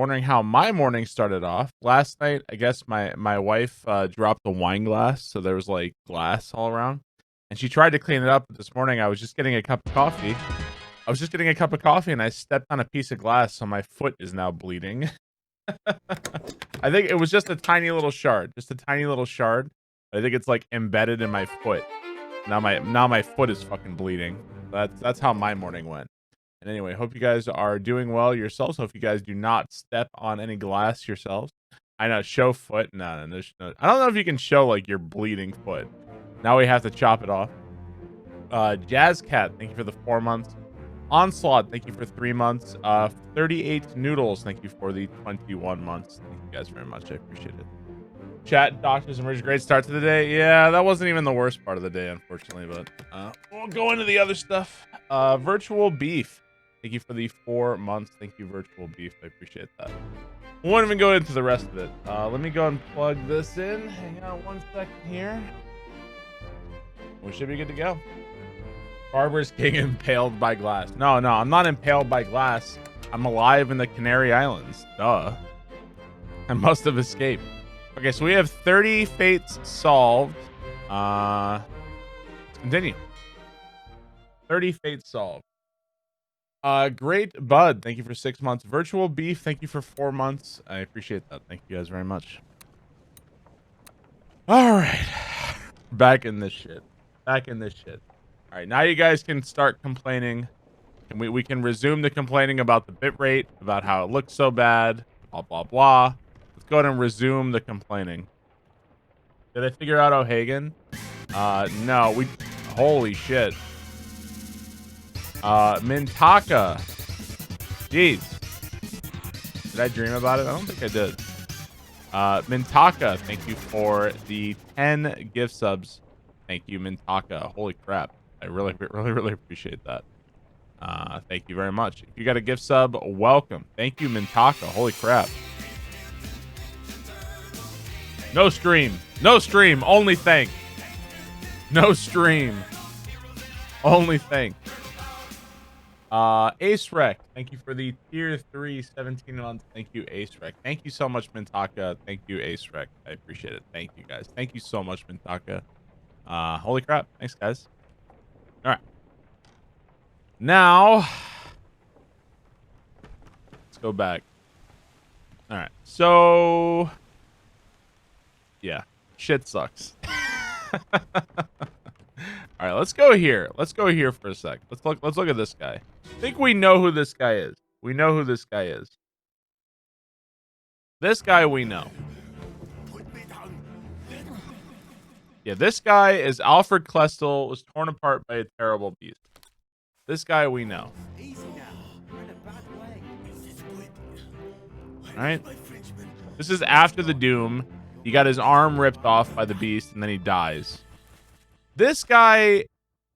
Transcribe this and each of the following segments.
wondering how my morning started off. Last night, I guess my wife dropped a wine glass, so there was like glass all around, and she tried to clean it up. But this morning, I was just getting a cup of coffee. And I stepped on a piece of glass, so my foot is now bleeding. I think it was just a tiny little shard, I think it's like embedded in my foot. Now my foot is fucking bleeding. That's how my morning went. And anyway, hope you guys are doing well yourselves. Hope you guys do not step on any glass yourselves. I know, show foot. No, I don't know if you can show like your bleeding foot. Now we have to chop it off. Jazz Cat, thank you for the 4 months. Onslaught, thank you for 3 months. 38 Noodles, thank you for the 21 months. Thank you guys very much. I appreciate it. Chat, doctors emerge. Great start to the day. Yeah, that wasn't even the worst part of the day, unfortunately, but we'll go into the other stuff. Virtual Beef, thank you for the 4 months. Thank you, Virtual Beef. I appreciate that. We won't even go into the rest of it. Let me go and plug this in. Hang on 1 second here. We should be good to go. Barber's King impaled by glass. No, I'm not impaled by glass. I'm alive in the Canary Islands. Duh. I must have escaped. Okay, so we have 30 fates solved. Let's continue. 30 fates solved. Great Bud, thank you for 6 months. Virtual Beef, thank you for 4 months. I appreciate that. Thank you guys very much. All right. Back in this shit. All right, now you guys can start complaining. And we can resume the complaining about the bitrate, about how it looks so bad, blah, blah, blah. Let's go ahead and resume the complaining. Did I figure out O'Hagan? No, holy shit. Mintaka. Jeez. Did I dream about it? I don't think I did. Mintaka, thank you for the 10 gift subs. Thank you, Mintaka. Holy crap. I really appreciate that. Thank you very much. If you got a gift sub, welcome. Thank you, Mintaka. Holy crap. No stream. Only thank. No stream. Only thank. Ace Rec, thank you for the tier 3 17 months. Thank you, Ace Rec. Thank you so much, Mintaka. Thank you, Ace Rec. I appreciate it. Thank you guys. Thank you so much, Mintaka. Holy crap. Thanks, guys. All right. Now, let's go back. All right. So, yeah, shit sucks. All right, let's go here. Let's go here for a sec. Let's look at this guy. I think we know who this guy is. This guy we know. Yeah, this guy is Alfred Klestel, was torn apart by a terrible beast. This guy we know. Alright. This is after the Doom. He got his arm ripped off by the beast, and then he dies. This guy,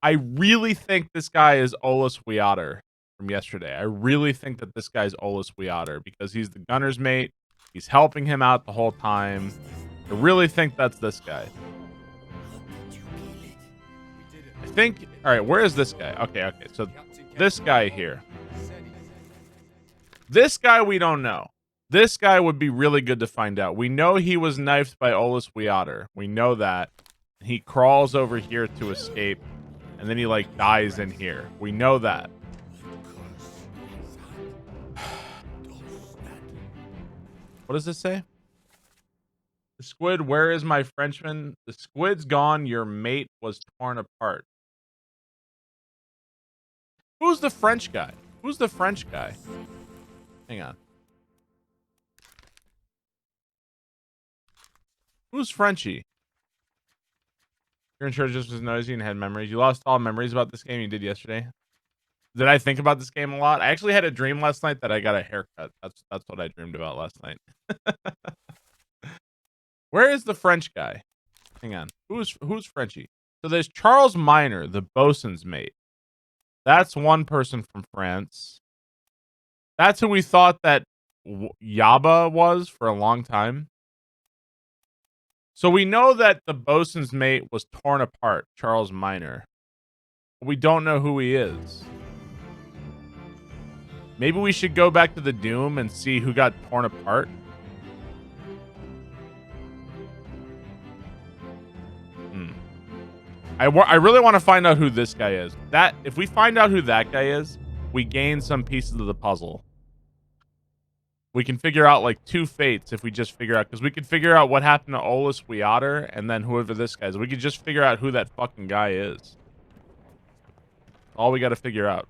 I really think this guy is Olus Weater from yesterday. I really think that this guy's Olus Weater, because he's the gunner's mate. He's helping him out the whole time. I really think that's this guy. I think, all right, where is this guy? Okay, so this guy here. This guy we don't know. This guy would be really good to find out. We know he was knifed by Olus Weater. We know that. He crawls over here to escape, and then he like dies in here. We know that. What does this say? The squid, where is my Frenchman? The squid's gone. Your mate was torn apart. Who's the French guy? Hang on. Who's Frenchie? You're in charge just was noisy and had memories. You lost all memories about this game you did yesterday. Did I think about this game a lot? I actually had a dream last night that I got a haircut. That's what I dreamed about last night. Where is the French guy? Hang on. Who's Frenchie? So there's Charles Minor, the bosun's mate. That's one person from France. That's who we thought that Yaba was for a long time. So we know that the bosun's mate was torn apart, Charles Minor. We don't know who he is. Maybe we should go back to the Doom and see who got torn apart. I really want to find out who this guy is. That if we find out who that guy is, we gain some pieces of the puzzle. We can figure out like 2 fates if we just figure out, because we could figure out what happened to Olus Weater and then whoever this guy is. We could just figure out who that fucking guy is. All we got to figure out.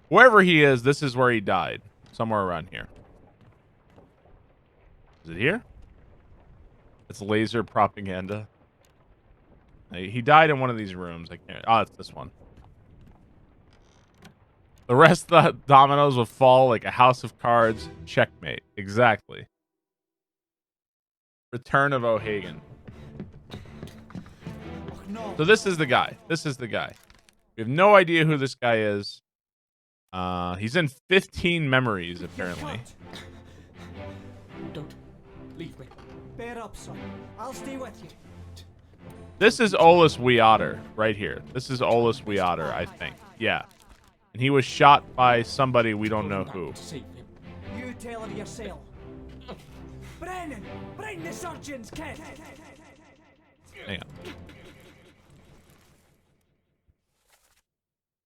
Wherever he is, this is where he died. Somewhere around here. Is it here? It's laser propaganda. He died in one of these rooms. I can't. Oh, it's this one. The rest of the dominoes will fall like a house of cards. Checkmate. Exactly. Return of O'Hagan. So this is the guy. This is the guy. We have no idea who this guy is. He's in 15 memories, apparently. Don't leave me. Bear up, son. I'll stay with you. This is Olus Weater right here. This is Olus Weater, I think. Yeah. And he was shot by somebody we don't know who. You tell her yourself. Brennan! Bring the surgeon's kit! Hang on.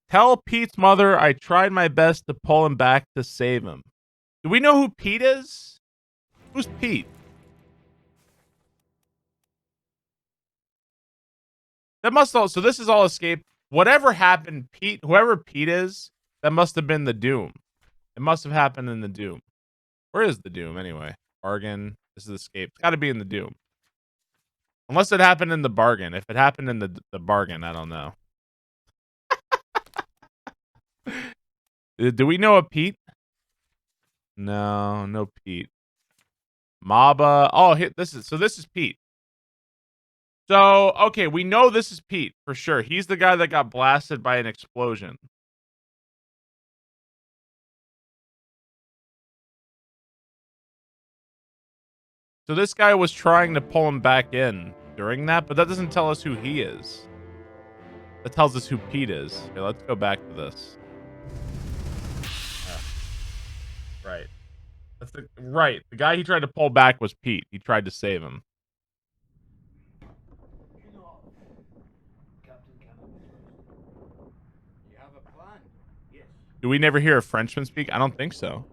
Tell Pete's mother I tried my best to pull him back to save him. Do we know who Pete is? Who's Pete? That must all. So this is all escape. Whatever happened, Pete, whoever Pete is, that must have been the Doom. It must have happened in the Doom. Where is the Doom anyway? Bargain. This is escape. It's got to be in the Doom. Unless it happened in the bargain. If it happened in the bargain, I don't know. Do we know a Pete? No, no Pete. Maba. Oh, this is Pete. So, okay, we know this is Pete for sure. He's the guy that got blasted by an explosion. So this guy was trying to pull him back in during that, but that doesn't tell us who he is. That tells us who Pete is. Okay, let's go back to this. Right. Right. The guy he tried to pull back was Pete. He tried to save him. Do we never hear a Frenchman speak? I don't think so.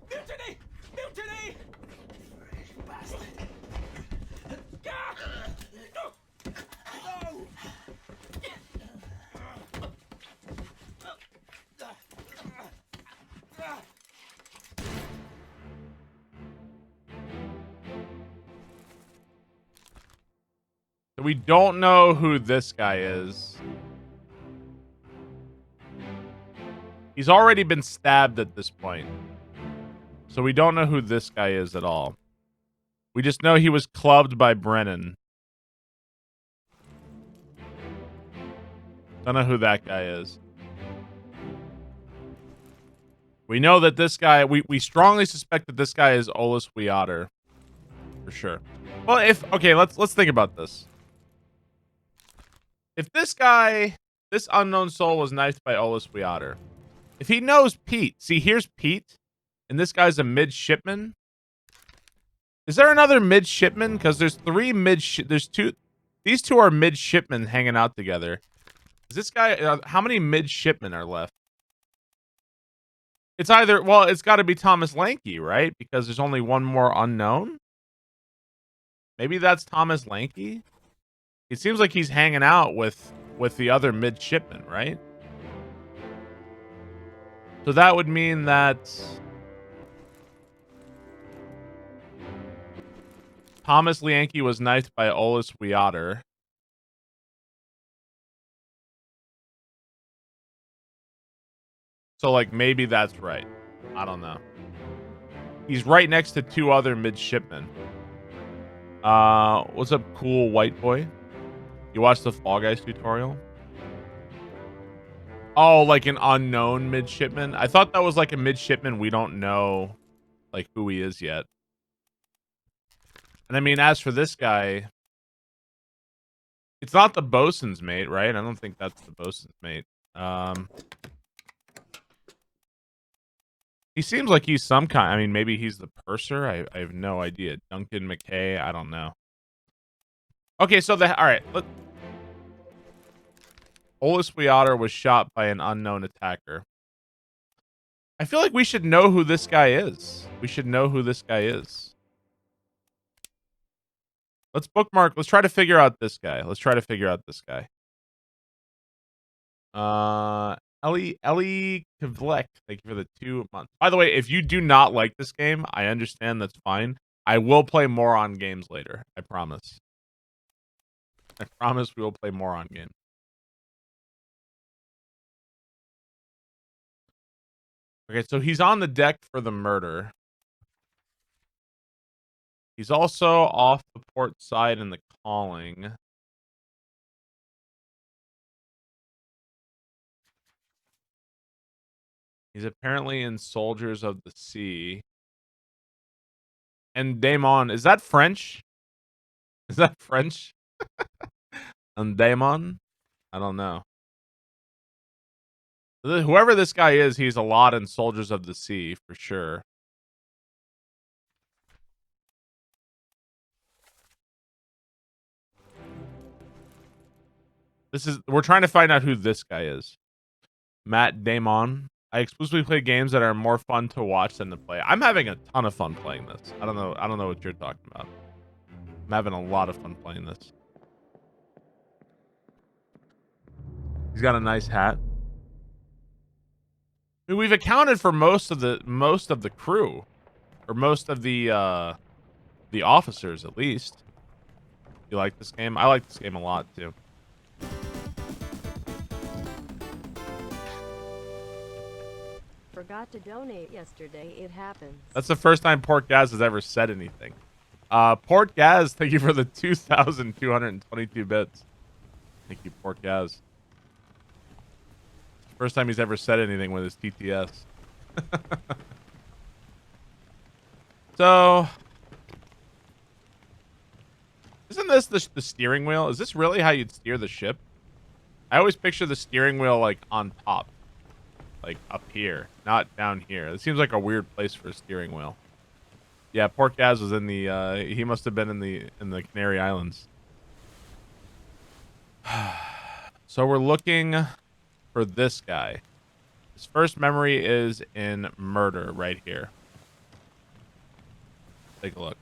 Mutiny! Mutiny! We don't know who this guy is. He's already been stabbed at this point. So we don't know who this guy is at all. We just know he was clubbed by Brennan. Don't know who that guy is. We know that this guy, we strongly suspect that this guy is Olus Weater. For sure. Well, let's think about this. If this guy, this unknown soul was knifed by Olus Weater, if he knows Pete, see, here's Pete, and this guy's a midshipman. Is there another midshipman? Because there's there's two. These two are midshipmen hanging out together. Is this guy? How many midshipmen are left? It's either, well, it's got to be Thomas Lanky, right? Because there's only one more unknown. Maybe that's Thomas Lanky. It seems like he's hanging out with the other midshipmen, right? So that would mean that Thomas Lanky was knifed by Olus Weater. So, like, maybe that's right. I don't know. He's right next to 2 other midshipmen. What's up, cool white boy? You watched the Fall Guys tutorial? Oh, like an unknown midshipman? I thought that was like a midshipman we don't know, like, who he is yet. And I mean, as for this guy, It's not the bosun's mate, right? I don't think that's the bosun's mate. He seems like he's some kind. I mean, maybe he's the purser. I have no idea. Duncan McKay. I don't know. Okay, so all right. Olis Weotter was shot by an unknown attacker. I feel like we should know who this guy is. We should know who this guy is. Let's bookmark. Let's try to figure out this guy. Ellie Kvlek, thank you for the 2 months. By the way, if you do not like this game, I understand. That's fine. I will play more on games later. I promise. I promise we will play more on games. Okay, so he's on the deck for the murder. He's also off the port side in the calling. He's apparently in Soldiers of the Sea. And Damon, is that French? Is that French? And Damon? I don't know. Whoever this guy is, he's a lot in Soldiers of the Sea, for sure. We're trying to find out who this guy is. Matt Damon. I exclusively play games that are more fun to watch than to play. I'm having a ton of fun playing this. I don't know what you're talking about. I'm having a lot of fun playing this. He's got a nice hat. I mean, we've accounted for most of the crew, or most of the officers at least. You like this game? I like this game a lot too. Forgot to donate yesterday. It happens. That's the first time Port Gaz has ever said anything. Port Gaz, thank you for the 2,222 bits. Thank you, Port Gaz. First time he's ever said anything with his TTS. So, isn't this the steering wheel? Is this really how you'd steer the ship? I always picture the steering wheel like on top. Like up here, not down here. It seems like a weird place for a steering wheel. Yeah, Port Gaz was in the he must have been in the Canary Islands. So we're looking for this guy. His first memory is in murder right here. Take a look.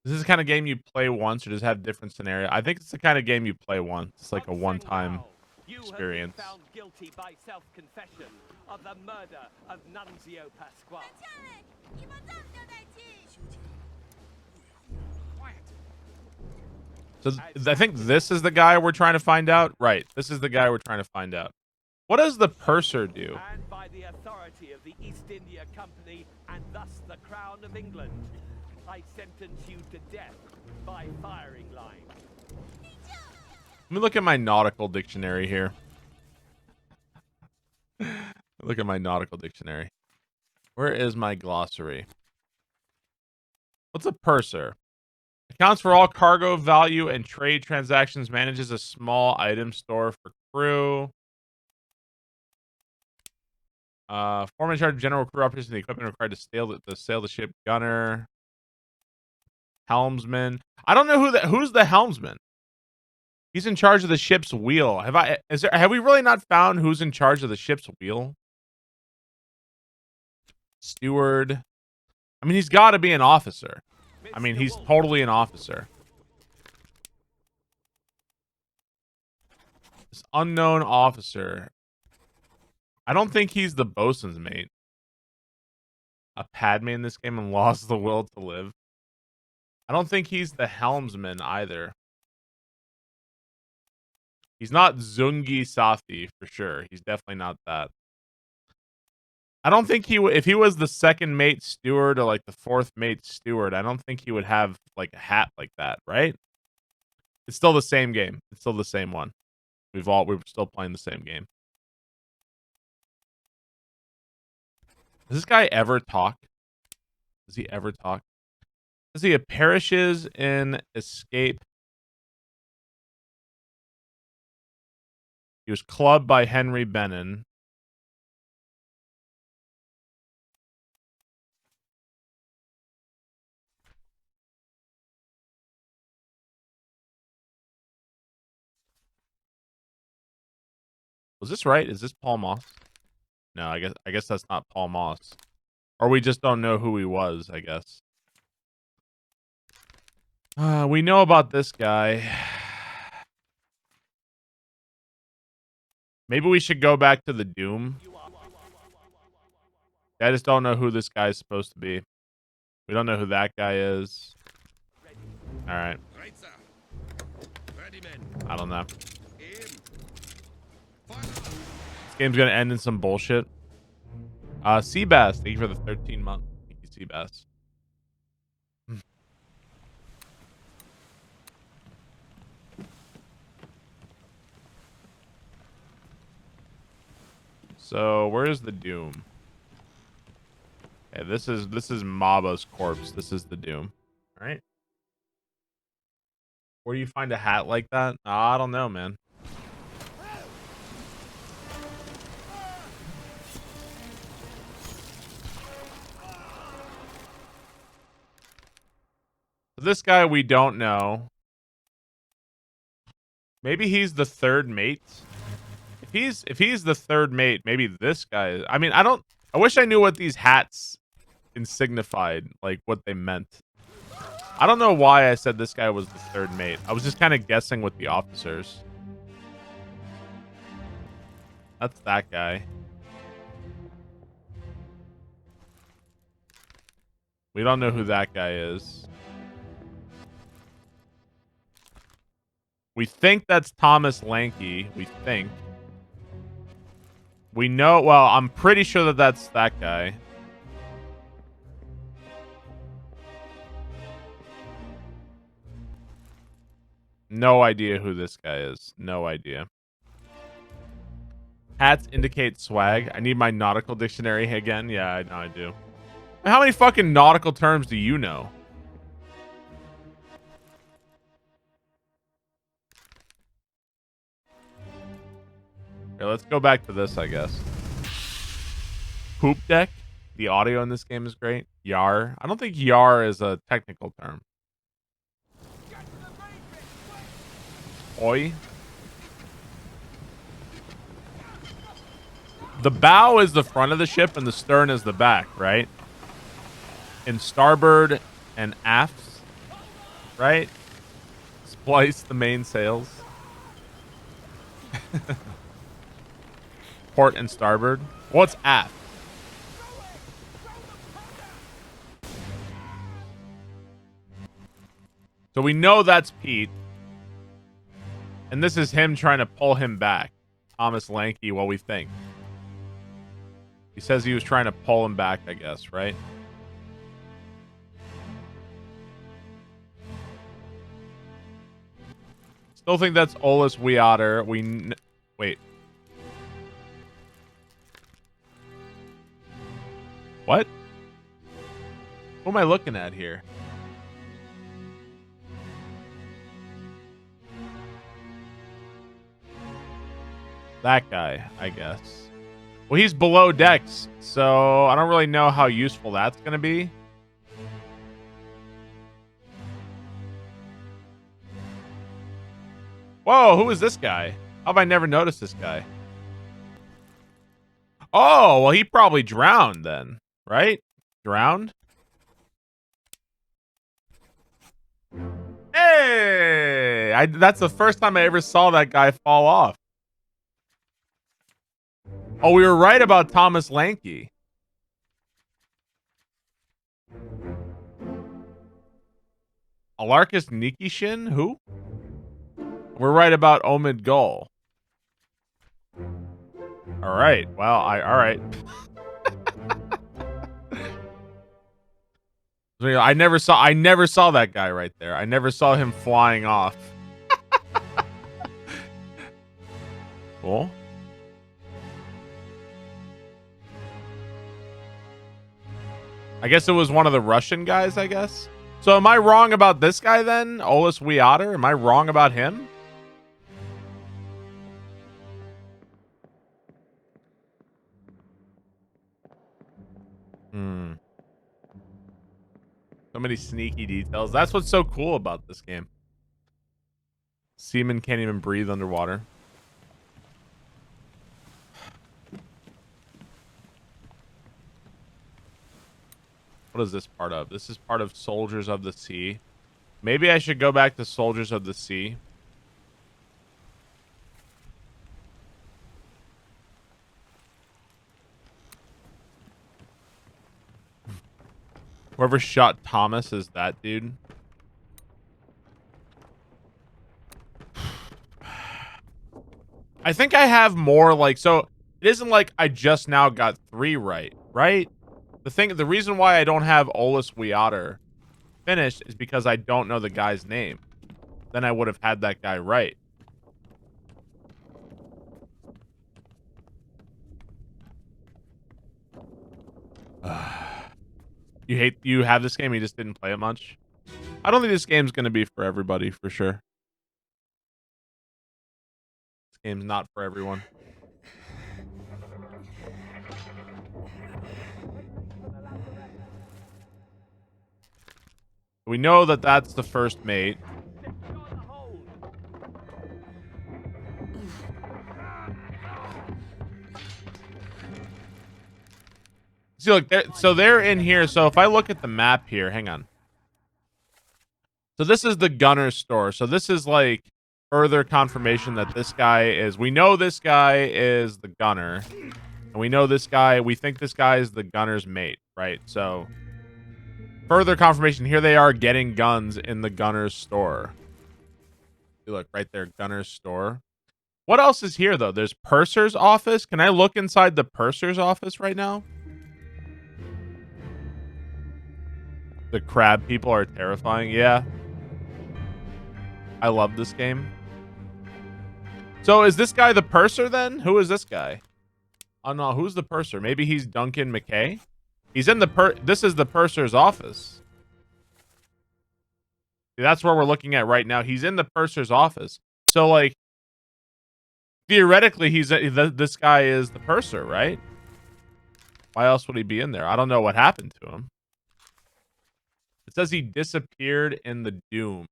Is this the kind of game you play once or does it have different scenario? I think it's the kind of game you play once. It's like a one-time experience. You have been found guilty by self-confession of the murder of Nunzio Pasquale. So I think this is the guy we're trying to find out. Right. This is the guy we're trying to find out. What does the purser do? And by the authority of the East India Company and thus the Crown of England, I sentence you to death by firing line. Let me look at my nautical dictionary here. Look at my nautical dictionary. Where is my glossary? What's a purser? Accounts for all cargo value and trade transactions. Manages a small item store for crew. Foreman in charge of general crew operations and the equipment required to sail the ship. Gunner. Helmsman. I don't know who's the helmsman. He's in charge of the ship's wheel. Have we really not found who's in charge of the ship's wheel? Steward. I mean, he's got to be an officer. I mean, he's totally an officer. This unknown officer. I don't think he's the bosun's mate. A Padme in this game and lost the will to live. I don't think he's the helmsman either. He's not Zungi Safi for sure. He's definitely not that. I don't think if he was the second mate steward or like the fourth mate steward, I don't think he would have like a hat like that, right? It's still the same game. It's still the same one. We're still playing the same game. Does this guy ever talk? Does he ever talk? Let's see. It perishes in escape. He was clubbed by Henry Bennon. Was this right? Is this Paul Moss? No, I guess that's not Paul Moss. Or we just don't know who he was, I guess. We know about this guy. Maybe we should go back to the Doom. I just don't know who this guy's supposed to be. We don't know who that guy is. All right. I don't know. This game's gonna end in some bullshit. Seabass, thank you for the 13 month. Thank you, Seabass. So where's the Doom? Okay, this is Maba's corpse. This is the Doom. All right. Where do you find a hat like that? I don't know, man. This guy we don't know. Maybe he's the third mate. If he's the third mate, maybe this guy is. I mean, I wish I knew what these hats signified, like what they meant. I don't know why I said this guy was the third mate. I was just kind of guessing with the officers. That's that guy. We don't know who that guy is. We think that's Thomas Lanky. We think. We know, well, I'm pretty sure that that's that guy. No idea who this guy is. No idea. Hats indicate swag. I need my nautical dictionary again. Yeah, I know I do. How many fucking nautical terms do you know? Here, let's go back to this, I guess. Poop deck. The audio in this game is great. Yar. I don't think yar is a technical term. Oi. The bow is the front of the ship and the stern is the back, right? And starboard and aft, right? Splice the main sails. Port and starboard. What's aft? So we know that's Pete. And this is him trying to pull him back. Thomas Lanky, what we think. He says he was trying to pull him back, I guess, right? Still think that's Olus Weotter. Wait. What? What am I looking at here? That guy, I guess. Well, he's below decks, so I don't really know how useful that's going to be. Whoa, who is this guy? How have I never noticed this guy? Oh, well, he probably drowned then, right? Drowned? Hey! That's the first time I ever saw that guy fall off. Oh, we were right about Thomas Lanky. Alarcus Nikishin? Who? We're right about Omid Gul. All right. Well, all right. I never saw that guy right there. I never saw him flying off. Cool. I guess it was one of the Russian guys, I guess. So am I wrong about this guy then? Olus Weotter? Am I wrong about him? So many sneaky details. That's what's so cool about this game. Seamen can't even breathe underwater. What is this part of? This is part of Soldiers of the Sea. Maybe I should go back to Soldiers of the Sea. Whoever shot Thomas is that dude. I think I have more like, so it isn't like I just now got 3 right, right? The reason why I don't have Olus Weotter finished is because I don't know the guy's name. Then I would have had that guy right. You have this game, you just didn't play it much? I don't think this game's going to be for everybody, for sure. This game's not for everyone. We know that that's the first mate. See, look, they're in here. So if I look at the map here, hang on. So this is the gunner's store. So this is like further confirmation that this guy is, we know this guy is the gunner. And we know this guy, we think this guy is the gunner's mate, right? So further confirmation, here they are getting guns in the gunner's store. You look right there, gunner's store. What else is here though? There's purser's office. Can I look inside the purser's office right now? The crab people are terrifying. Yeah. I love this game. So is this guy the purser then? Who is this guy? Oh no, who's the purser? Maybe he's Duncan McKay? He's in the this is the purser's office. See, that's where we're looking at right now. He's in the purser's office. So like theoretically this guy is the purser, right? Why else would he be in there? I don't know what happened to him. It says he disappeared in the Doom.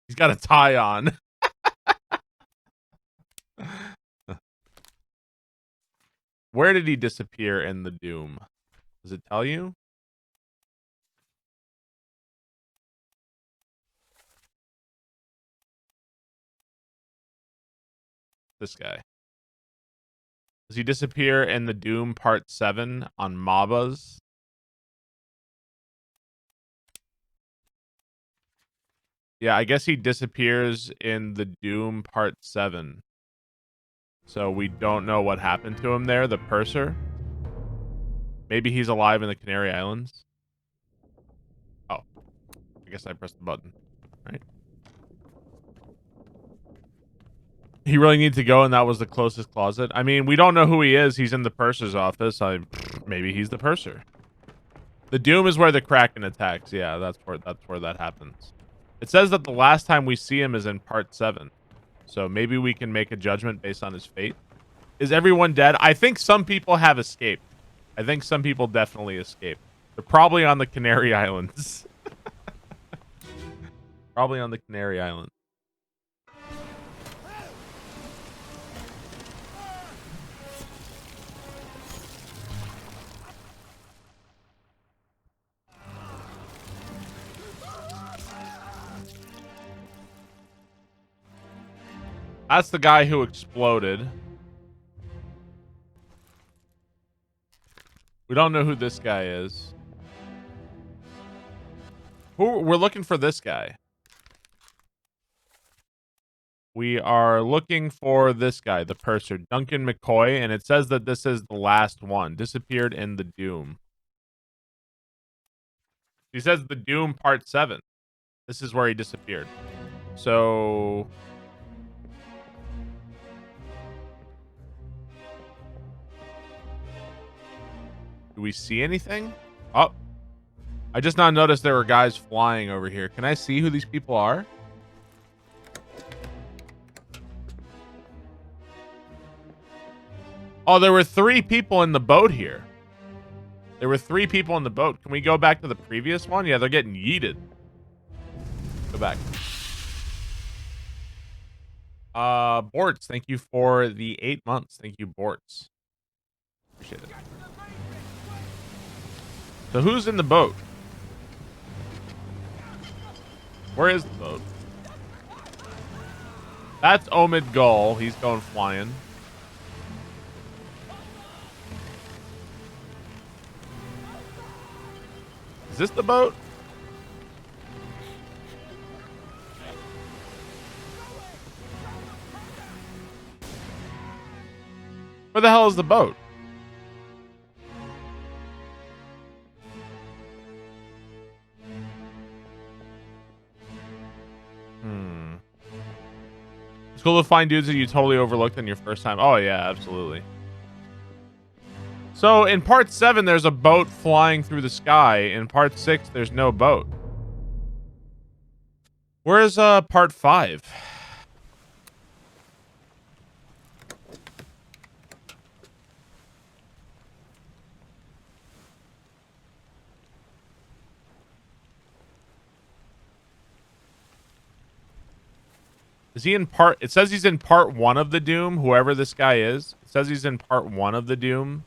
He's got a tie on. Where did he disappear in the Doom? Does it tell you? This guy. Does he disappear in the Doom Part 7 on MABAs? Yeah, I guess he disappears in the Doom Part 7. So we don't know what happened to him there, the purser. Maybe he's alive in the Canary Islands. Oh. I guess I pressed the button. Right? He really needs to go, and that was the closest closet. I mean, we don't know who he is. He's in the purser's office. Maybe he's the purser. The Doom is where the Kraken attacks. Yeah, that's where that happens. It says that the last time we see him is in Part 7. So maybe we can make a judgment based on his fate. Is everyone dead? I think some people have escaped. I think some people definitely escaped. They're probably on the Canary Islands. Probably on the Canary Islands. That's the guy who exploded. We don't know who this guy is. We're looking for this guy. We are looking for this guy, the purser, Duncan McCoy, and it says that this is the last one. Disappeared in the Doom. He says the Doom Part 7. This is where he disappeared. So Do we see anything? Oh, I just now noticed there were guys flying over here. Can I see who these people are? Oh, there were 3 people in the boat here. There were 3 people in the boat. Can we go back to the previous one? Yeah, they're getting yeeted. Go back. Bortz, thank you for the 8 months. Thank you, Bortz. Appreciate it. So who's in the boat? Where is the boat? That's Omid Gull. He's going flying. Is this the boat? Where the hell is the boat? It's cool to find dudes that you totally overlooked on your first time. Oh, yeah, absolutely. So in part 7, there's a boat flying through the sky. In part 6, there's no boat. Where's part 5? Is he in part... It says he's in part 1 of the Doom, whoever this guy is. It says he's in part 1 of the Doom.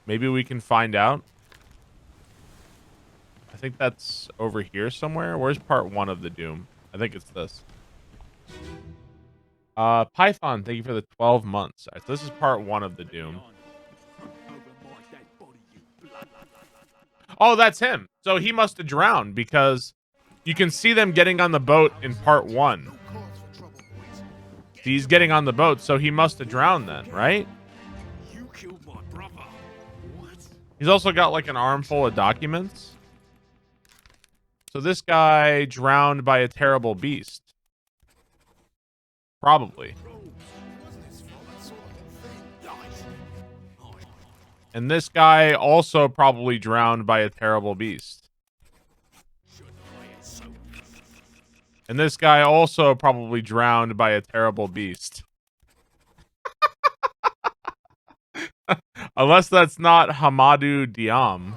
Maybe we can find out. I think that's over here somewhere. Where's part 1 of the Doom? I think it's this. Python, thank you for the 12 months. All right, so this is part 1 of the Doom. Oh, that's him. So he must have drowned because you can see them getting on the boat in part 1. He's getting on the boat, so he must have drowned then, right? You killed my brother. What? He's also got like an armful of documents. So this guy drowned by a terrible beast. Probably. And this guy also probably drowned by a terrible beast. And this guy also probably drowned by a terrible beast. Unless that's not Hamadou Diam.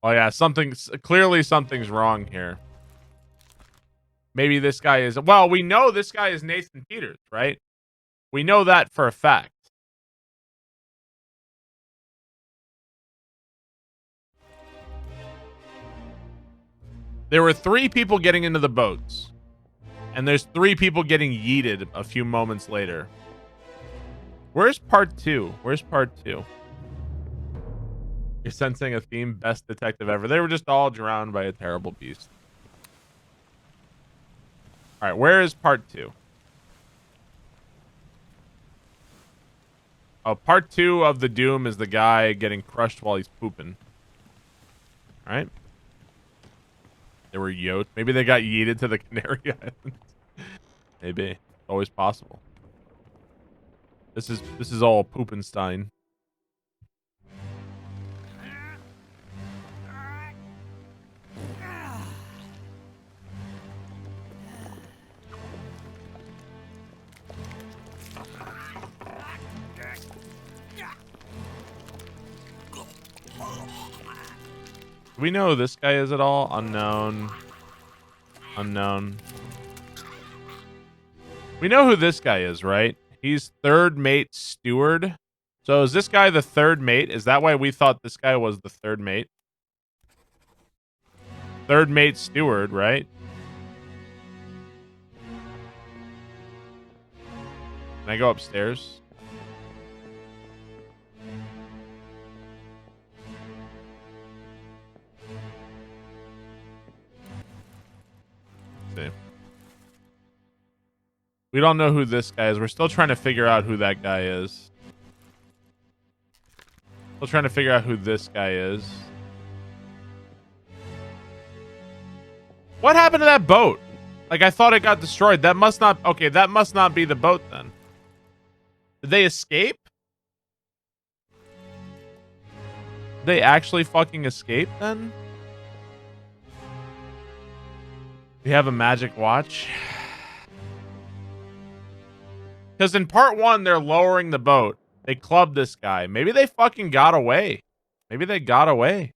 Oh yeah, clearly something's wrong here. Maybe this guy is... Well, we know this guy is Nathan Peters, right? We know that for a fact. There were 3 people getting into the boats. And there's 3 people getting yeeted a few moments later. Where's part 2? Where's part 2? You're sensing a theme, best detective ever. They were just all drowned by a terrible beast. All right, where is part 2? Oh, part 2 of the Doom is the guy getting crushed while he's pooping. All right. They were yoked. Maybe they got yeeted to the Canary Islands. Maybe. Always possible. This is all Poopenstein. Do we know who this guy is at all? Unknown. Unknown. We know who this guy is, right? He's third mate steward. So is this guy the third mate? Is that why we thought this guy was the third mate? Third mate steward, right? Can I go upstairs? See. We don't know who this guy is. We're still trying to figure out who that guy is. Still trying to figure out who this guy is. What happened to that boat? Like, I thought it got destroyed. That must not... Okay, that must not be the boat, then. Did they escape? They actually fucking escape then? We have a magic watch. Because in part 1, they're lowering the boat. They clubbed this guy. Maybe they fucking got away. Maybe they got away.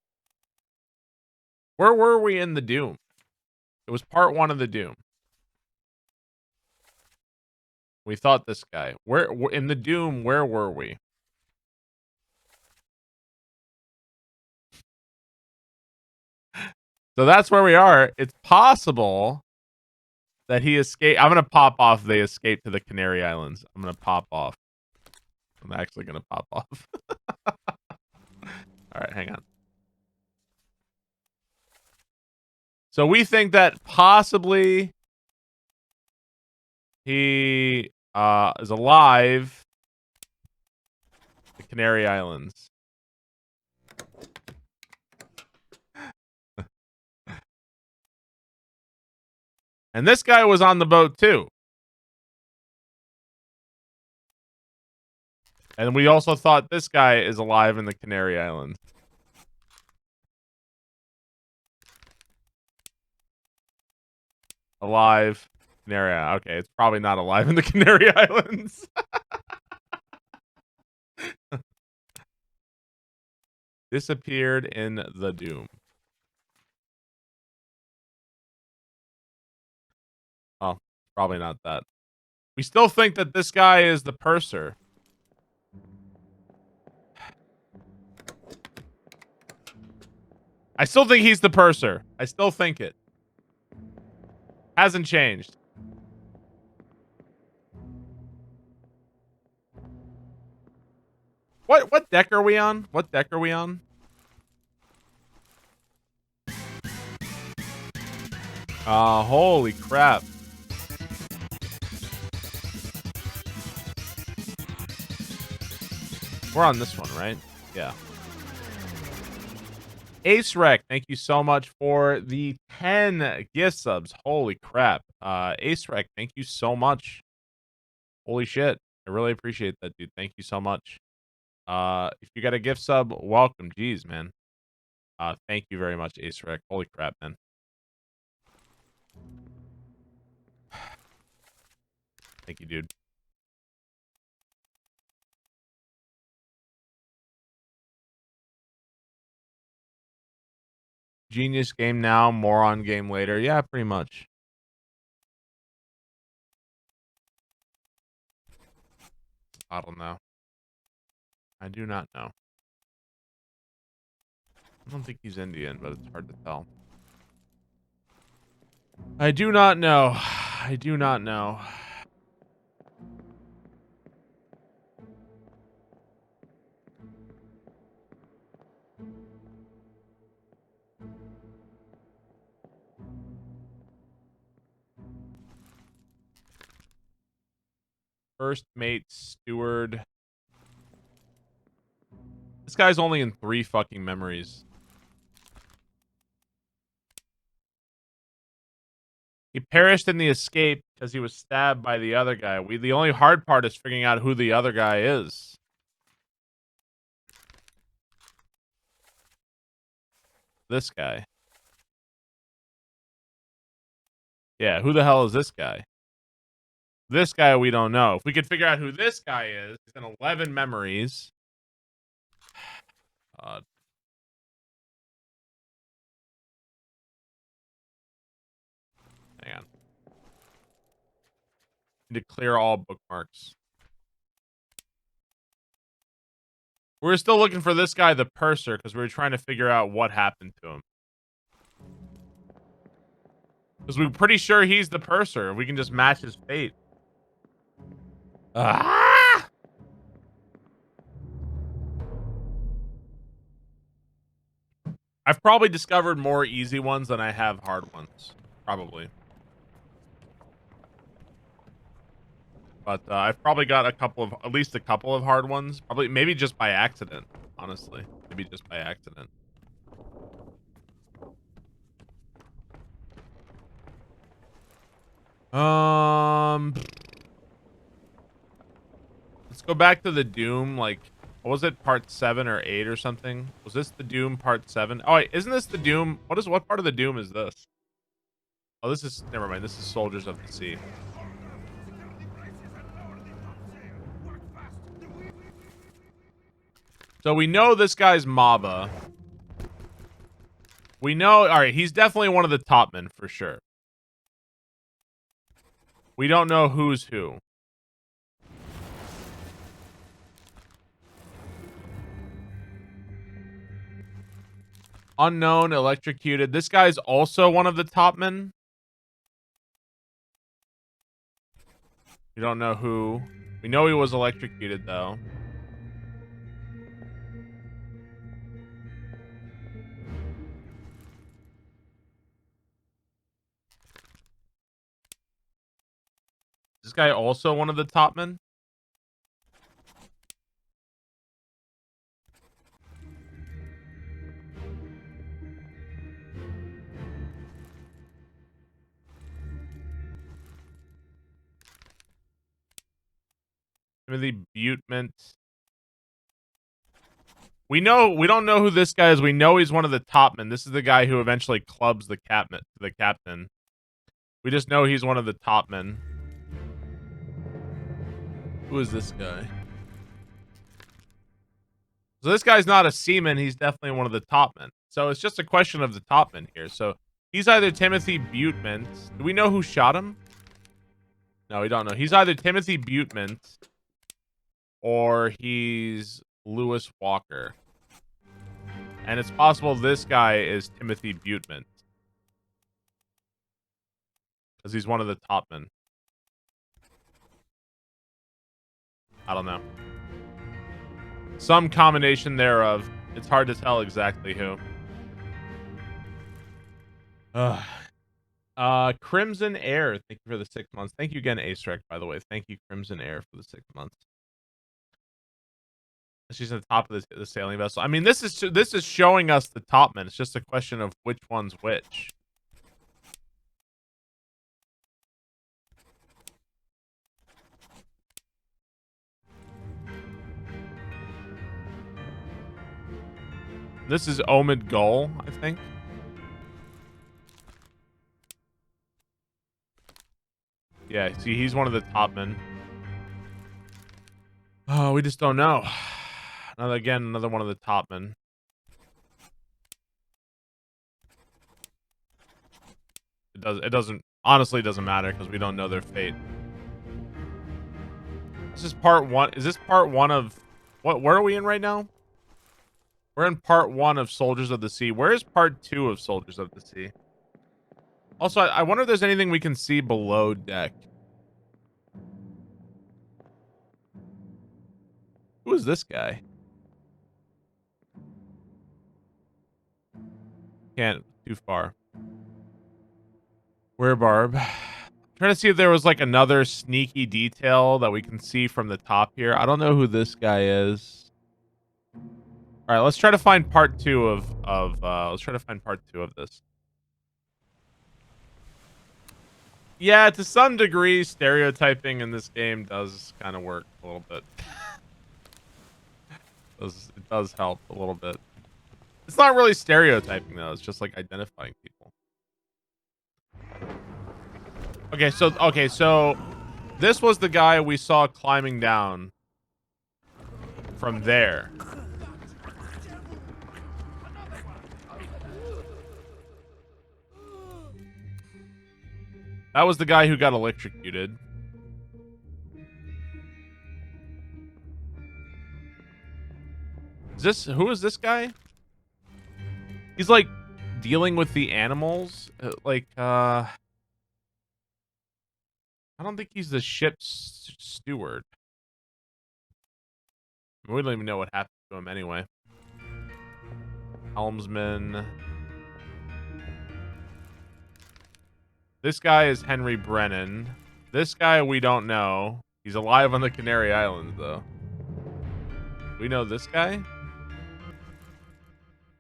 Where were we in the Doom? It was part 1 of the Doom. We thought this guy. Where in the Doom, where were we? So that's where we are. It's possible that he escaped. I'm going to pop off. They escaped to the Canary Islands. I'm going to pop off. I'm actually going to pop off. All right, hang on. So we think that possibly he is alive. The Canary Islands. And this guy was on the boat too. And we also thought this guy is alive in the Canary Islands. Alive. Canary Islands. Okay, it's probably not alive in the Canary Islands. Disappeared in the Doom. Oh, probably not that. We still think that this guy is the purser. I still think he's the purser. I still think it. Hasn't changed. What deck are we on? What deck are we on? Holy crap. We're on this one, right? Yeah. Ace Rec, thank you so much for the 10 gift subs. Holy crap. Ace Rec, thank you so much. Holy shit. I really appreciate that, dude. Thank you so much. If you got a gift sub, welcome. Jeez, man. Thank you very much, Ace Rec. Holy crap, man. Thank you, dude. Genius game now, moron game later. Yeah, pretty much. I don't know. I do not know. I don't think he's Indian, but it's hard to tell. I do not know. I do not know. First mate, steward. This guy's only in 3 fucking memories. He perished in the escape because he was stabbed by the other guy. The only hard part is figuring out who the other guy is. This guy. Yeah, who the hell is this guy? This guy we don't know. If we could figure out who this guy is, he's in 11 memories. God. Hang on. Need to clear all bookmarks. We're still looking for this guy, the purser, because we were trying to figure out what happened to him. Because we're pretty sure he's the purser. We can just match his fate. Ah! I've probably discovered more easy ones than I have hard ones. Probably. But I've probably got at least a couple of hard ones. Probably, maybe just by accident, honestly. Maybe just by accident. Let's Let's go back to the Doom, like, what was it, part 7 or 8 or something? Was this the Doom part 7? Oh, wait, isn't this the Doom? What part of the Doom is this? Oh, this is, never mind. This is Soldiers of the Sea. So we know this guy's Maba. We know, all right, he's definitely one of the top men for sure. We don't know who's who. Unknown, electrocuted. This guy's also one of the top men. We don't know who. We know he was electrocuted, though. This guy also one of the top men? Timothy Butement. We don't know who this guy is. We know he's one of the top men. This is the guy who eventually clubs the captain. We just know he's one of the top men. Who is this guy? So this guy's not a seaman. He's definitely one of the top men. So it's just a question of the top men here. So he's either Timothy Butement. Do we know who shot him? No, we don't know. He's either Timothy Butement or he's Lewis Walker. And it's possible this guy is Timothy Butement. Because he's one of the top men. I don't know. Some combination thereof. It's hard to tell exactly who. Crimson Air. Thank you for the 6 months. Thank you again, Acerec, by the way. Thank you, Crimson Air, for the 6 months. She's at the top of the sailing vessel. I mean, this is showing us the top men. It's just a question of which one's which. This is Omid Gul, I think. Yeah, see, he's one of the top men. Oh, we just don't know. Another one of the top men. It doesn't honestly doesn't matter because we don't know their fate. This is part 1. Is this part 1 of where are we in right now? We're in part 1 of Soldiers of the Sea. Where is part 2 of Soldiers of the Sea? Also, I wonder if there's anything we can see below deck. Who is this guy? Can't. Too far. Where, Barb? Trying to see if there was like another sneaky detail that we can see from the top here. I don't know who this guy is. All right, let's try to find part 2 let's try to find part 2 of this. Yeah, to some degree, stereotyping in this game does kind of work a little bit. It does help a little bit. It's not really stereotyping though. It's just like identifying people. Okay, so this was the guy we saw climbing down from there. That was the guy who got electrocuted. Who is this guy? He's like dealing with the animals. I don't think he's the ship's steward. We don't even know what happened to him anyway. Helmsman. This guy is Henry Brennan. This guy we don't know. He's alive on the Canary Islands, though. We know this guy?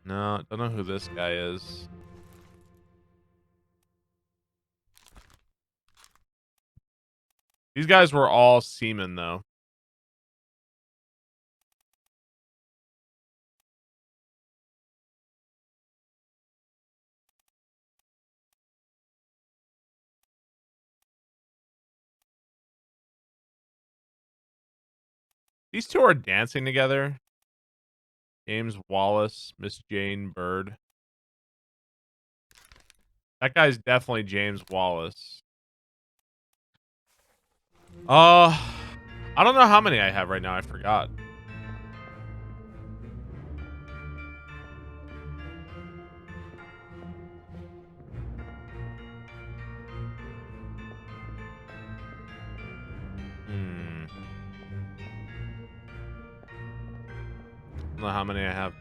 No, don't know who this guy is. These guys were all seamen, though. These two are dancing together. James Wallace, Miss Jane Bird. That guy's definitely James Wallace. I don't know how many I have right now. I forgot. I don't know how many I have.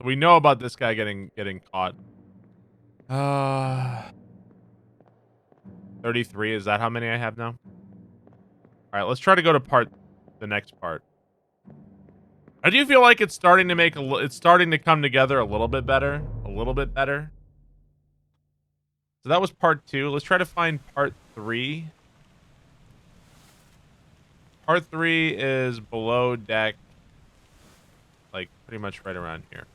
We know about this guy getting caught. 33. Is that how many I have now? All right, let's try to go to the next part. I do feel like it's starting to it's starting to come together a little bit better. A little bit better. So that was part 2. Let's try to find part 3. Part 3 is below deck. Like, pretty much right around here.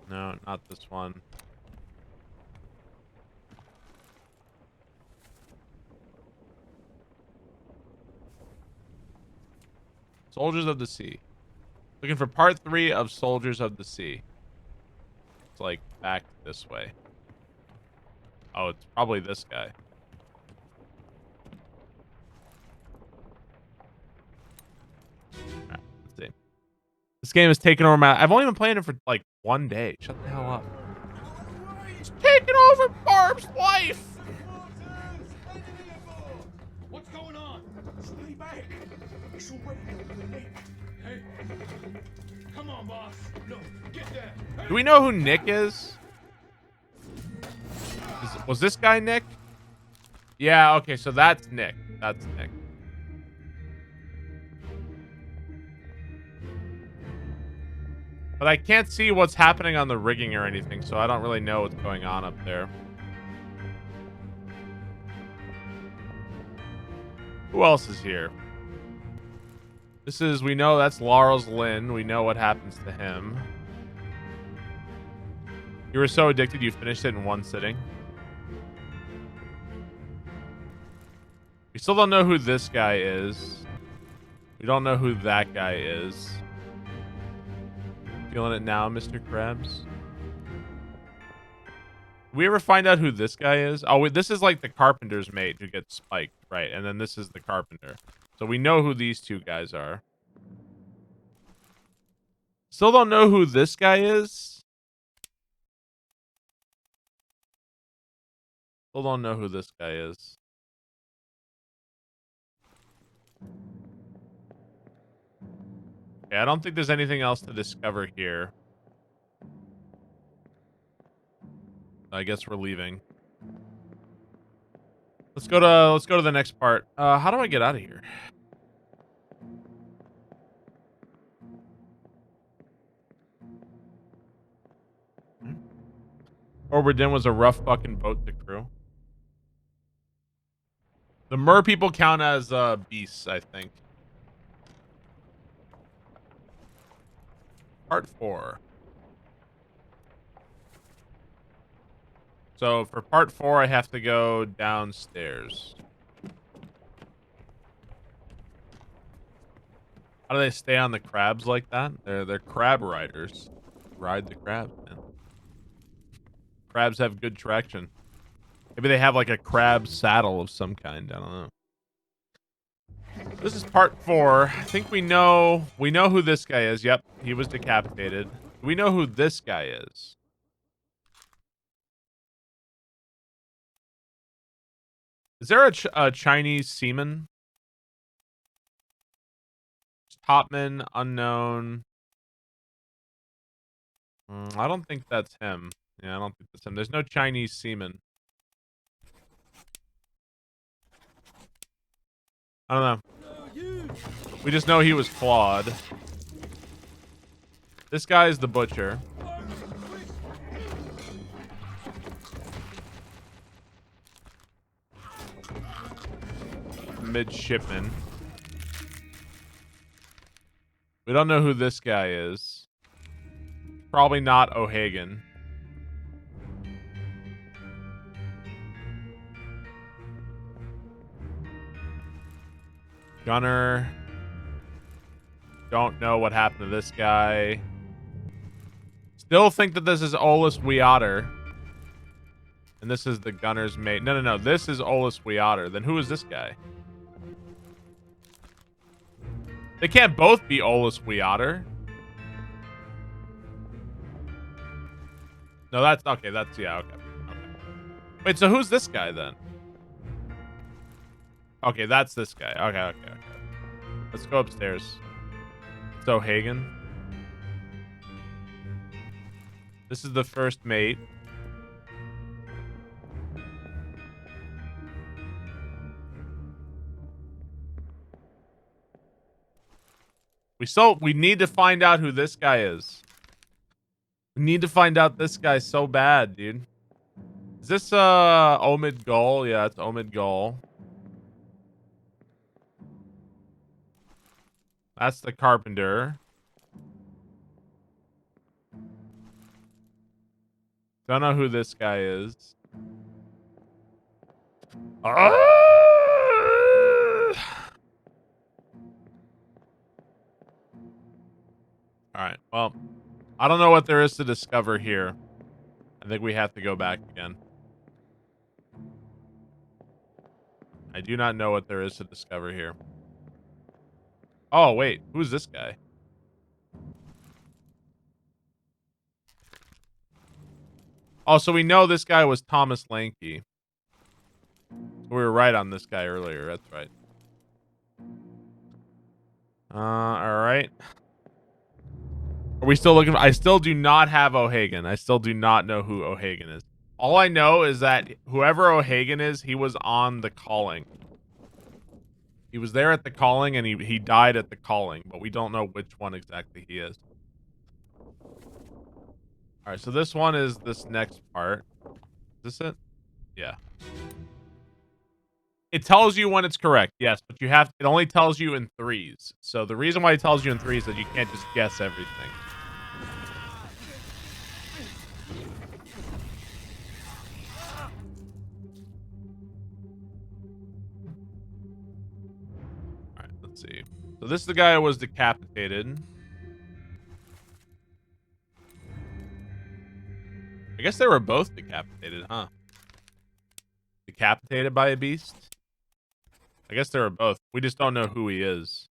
No, not this one. Soldiers of the Sea. Looking for part 3 of Soldiers of the Sea. It's like back this way. Oh, it's probably this guy. Alright, let's see. This game is taking over my... I've only been playing it for like 1 day. Shut the hell up. It's taking over Barb's life! What's going on? Stay back. It's already over Nick. Hey. Come on, boss. No, get there. Hey. Do we know who Nick is? Was this guy Nick? Yeah, okay, so that's Nick. That's Nick. But I can't see what's happening on the rigging or anything, so I don't really know what's going on up there. Who else is here? This is, we know that's Lars Lynn. We know what happens to him. You were so addicted you finished it in 1 sitting. We still don't know who this guy is. We don't know who that guy is. Feeling it now, Mr. Krabs? Did we ever find out who this guy is? Oh, wait, this is like the carpenter's mate who gets spiked, right? And then this is the carpenter. So we know who these two guys are. Still don't know who this guy is. Still don't know who this guy is. Okay, I don't think there's anything else to discover here. I guess we're leaving. Let's go to the next part. How do I get out of here? Obra Dinn was a rough fucking boat to crew. The mer people count as beasts, I think. Part 4. So for part 4, I have to go downstairs. How do they stay on the crabs like that? They're crab riders. Ride the crab, man. Crabs have good traction. Maybe they have like a crab saddle of some kind. I don't know. This is part 4. I think we know who this guy is. Yep, he was decapitated. We know who this guy is. Is there a Chinese seaman? Topman, unknown. I don't think that's him. Yeah, I don't think that's him. There's no Chinese seaman. I don't know. We just know he was clawed. This guy's the butcher. Midshipman. We don't know who this guy is. Probably not O'Hagan. Gunner. Don't know what happened to this guy. Still think that this is Olus Weotter. And this is the gunner's mate. No. This is Olus Weotter. Then who is this guy? They can't both be Olus Weotter. No, that's... Okay, that's... Yeah, okay. Wait, so who's this guy, then? Okay, that's this guy. Okay. Let's go upstairs. So, Hagen. This is the first mate. We need to find out who this guy is. We need to find out this guy so bad, dude. Is this Omid Gul? Yeah, it's Omid Gul. That's the carpenter. Don't know who this guy is. Alright, well, I don't know what there is to discover here. I think we have to go back again. I do not know what there is to discover here. Oh, wait. Who's this guy? Oh, so we know this guy was Thomas Lanky. We were right on this guy earlier. That's right. Alright. Are we still looking? I still do not have O'Hagan. I still do not know who O'Hagan is. All I know is that whoever O'Hagan is, he was on the calling. He was there at the calling, and he died at the calling, but we don't know which one exactly he is. All right, so this one is this next part. Is this it? Yeah. It tells you when it's correct, yes, but it only tells you in threes. So the reason why it tells you in threes is that you can't just guess everything. All right, let's see. So this is the guy who was decapitated. I guess they were both decapitated, huh? Decapitated by a beast? I guess they were both. We just don't know who he is.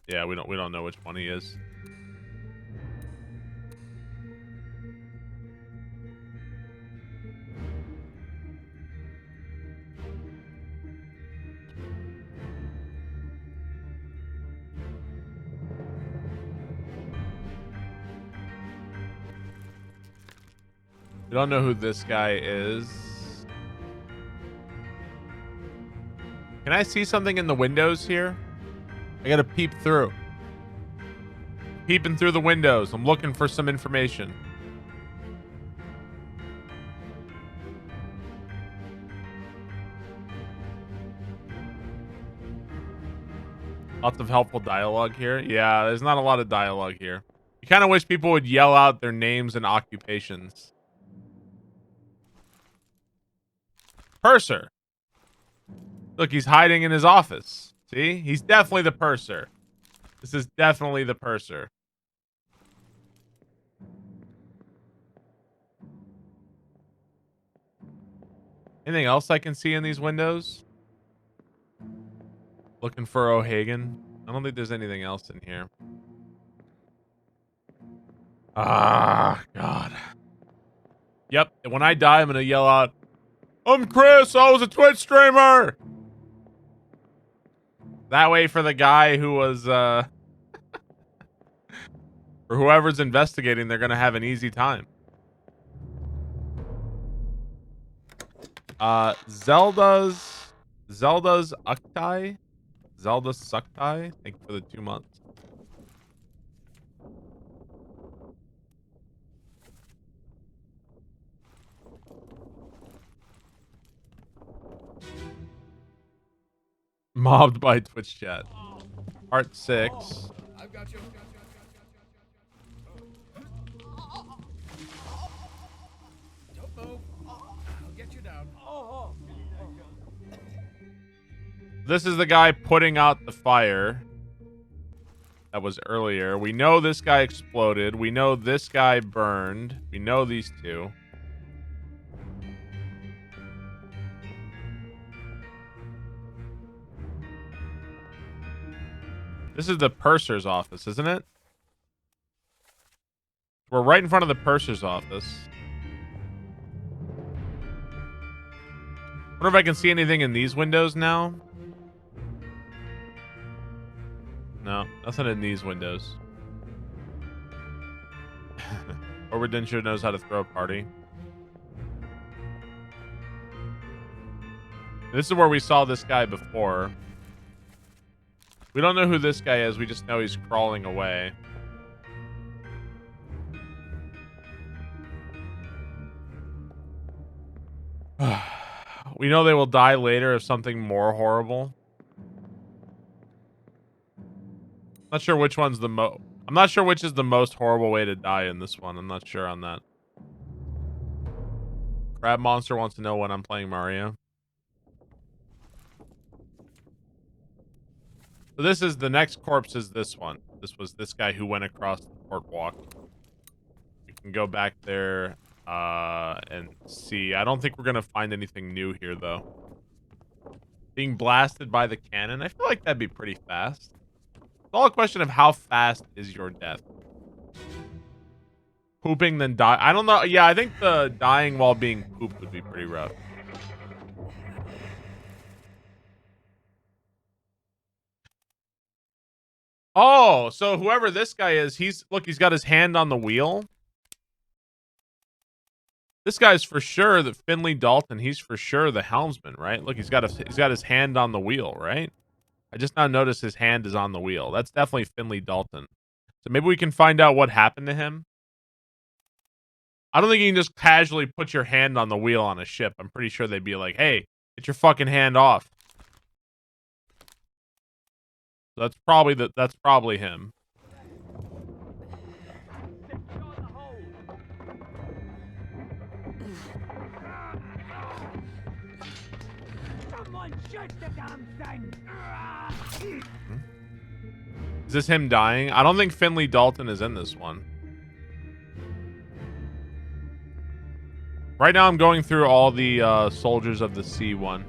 Yeah, we don't know which one he is. We don't know who this guy is. Can I see something in the windows here? I gotta peep through. Peeping through the windows. I'm looking for some information. Lots of helpful dialogue here. Yeah, there's not a lot of dialogue here. You kind of wish people would yell out their names and occupations. Purser. Look, he's hiding in his office. See? He's definitely the purser. This is definitely the purser. Anything else I can see in these windows? Looking for O'Hagan. I don't think there's anything else in here. Ah, God. Yep, when I die, I'm going to yell out, "I'm Chris, I was a Twitch streamer!" That way for the guy who was, or whoever's investigating, they're going to have an easy time. Zelda's Uktai? Zelda Suktai? Thank you for the 2 months. Mobbed by Twitch chat. Part 6. I've got you. Don't move. I'll get you down. This is the guy putting out the fire. That was earlier. We know this guy exploded. We know this guy burned. We know these two. This is the purser's office, isn't it? We're right in front of the purser's office. Wonder if I can see anything in these windows now. No, nothing in these windows. Obra Dinn sure knows how to throw a party. This is where we saw this guy before. We don't know who this guy is. We just know he's crawling away. We know they will die later of something more horrible. Not sure which one's the I'm not sure which is the most horrible way to die in this one. I'm not sure on that. Crab Monster wants to know when I'm playing Mario. So this is the next corpse is this one. This was this guy who went across the boardwalk. We can go back there and see. I don't think we're going to find anything new here, though. Being blasted by the cannon. I feel like that'd be pretty fast. It's all a question of how fast is your death. Pooping, then die. I don't know. Yeah, I think the dying while being pooped would be pretty rough. Oh, so whoever this guy is, he's got his hand on the wheel. This guy's for sure the Finley Dalton. He's for sure the helmsman, right? Look, he's got his hand on the wheel, right? I just now noticed his hand is on the wheel. That's definitely Finley Dalton. So maybe we can find out what happened to him. I don't think you can just casually put your hand on the wheel on a ship. I'm pretty sure they'd be like, "Hey, get your fucking hand off." So that's probably him. Someone shoot the damn thing! Is this him dying? I don't think Finley Dalton is in this one. Right now I'm going through all the Soldiers of the Sea one.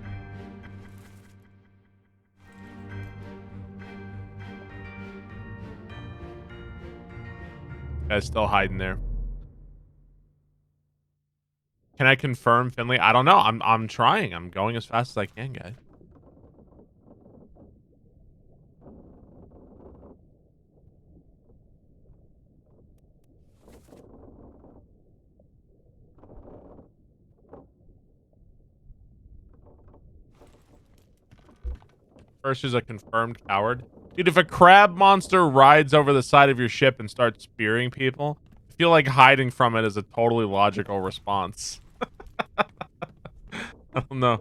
Guy's still hiding there. Can I confirm Finley? I don't know. I'm trying. I'm going as fast as I can, guys. First is a confirmed coward. Dude, if a crab monster rides over the side of your ship and starts spearing people, I feel like hiding from it is a totally logical response. I don't know.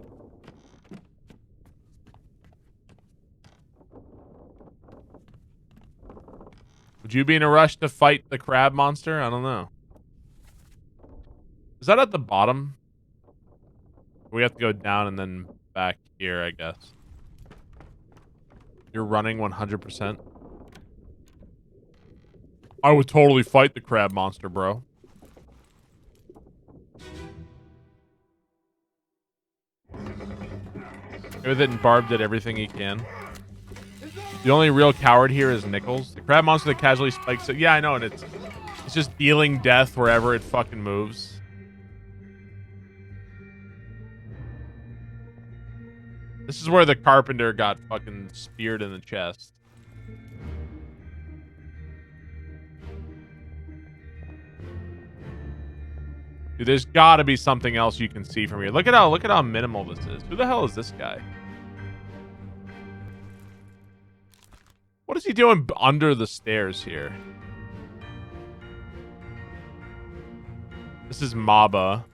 Would you be in a rush to fight the crab monster? I don't know. Is that at the bottom? We have to go down and then back here, I guess. You're running 100%. I would totally fight the crab monster, bro. With it, and Barb did everything he can. The only real coward here is Nichols. The crab monster that casually spikes it. Yeah, I know, and it's just dealing death wherever it fucking moves. This is where the carpenter got fucking speared in the chest. Dude, there's gotta be something else you can see from here. Look at how minimal this is. Who the hell is this guy? What is he doing under the stairs here? This is Maba.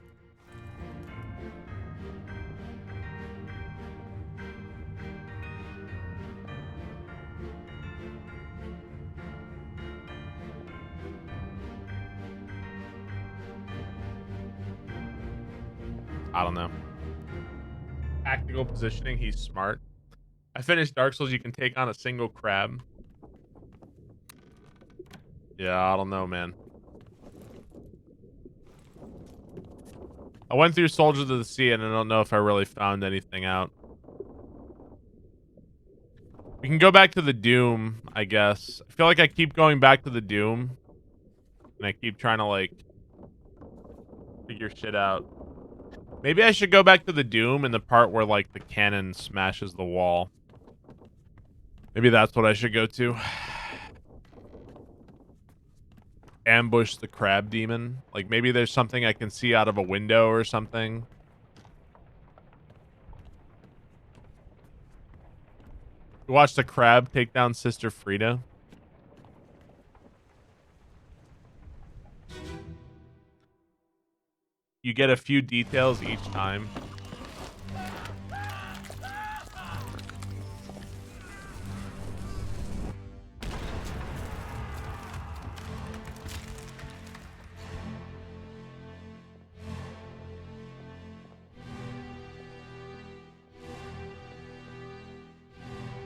I don't know. Tactical positioning, he's smart. I finished Dark Souls. You can take on a single crab. Yeah, I don't know, man. I went through Soldiers of the Sea, and I don't know if I really found anything out. We can go back to the Doom, I guess. I feel like I keep going back to the Doom. And I keep trying to, like, figure shit out. Maybe I should go back to the Doom in the part where, like, the cannon smashes the wall. Maybe that's what I should go to. Ambush the crab demon. Like, maybe there's something I can see out of a window or something. Watch the crab take down Sister Frida. You get a few details each time.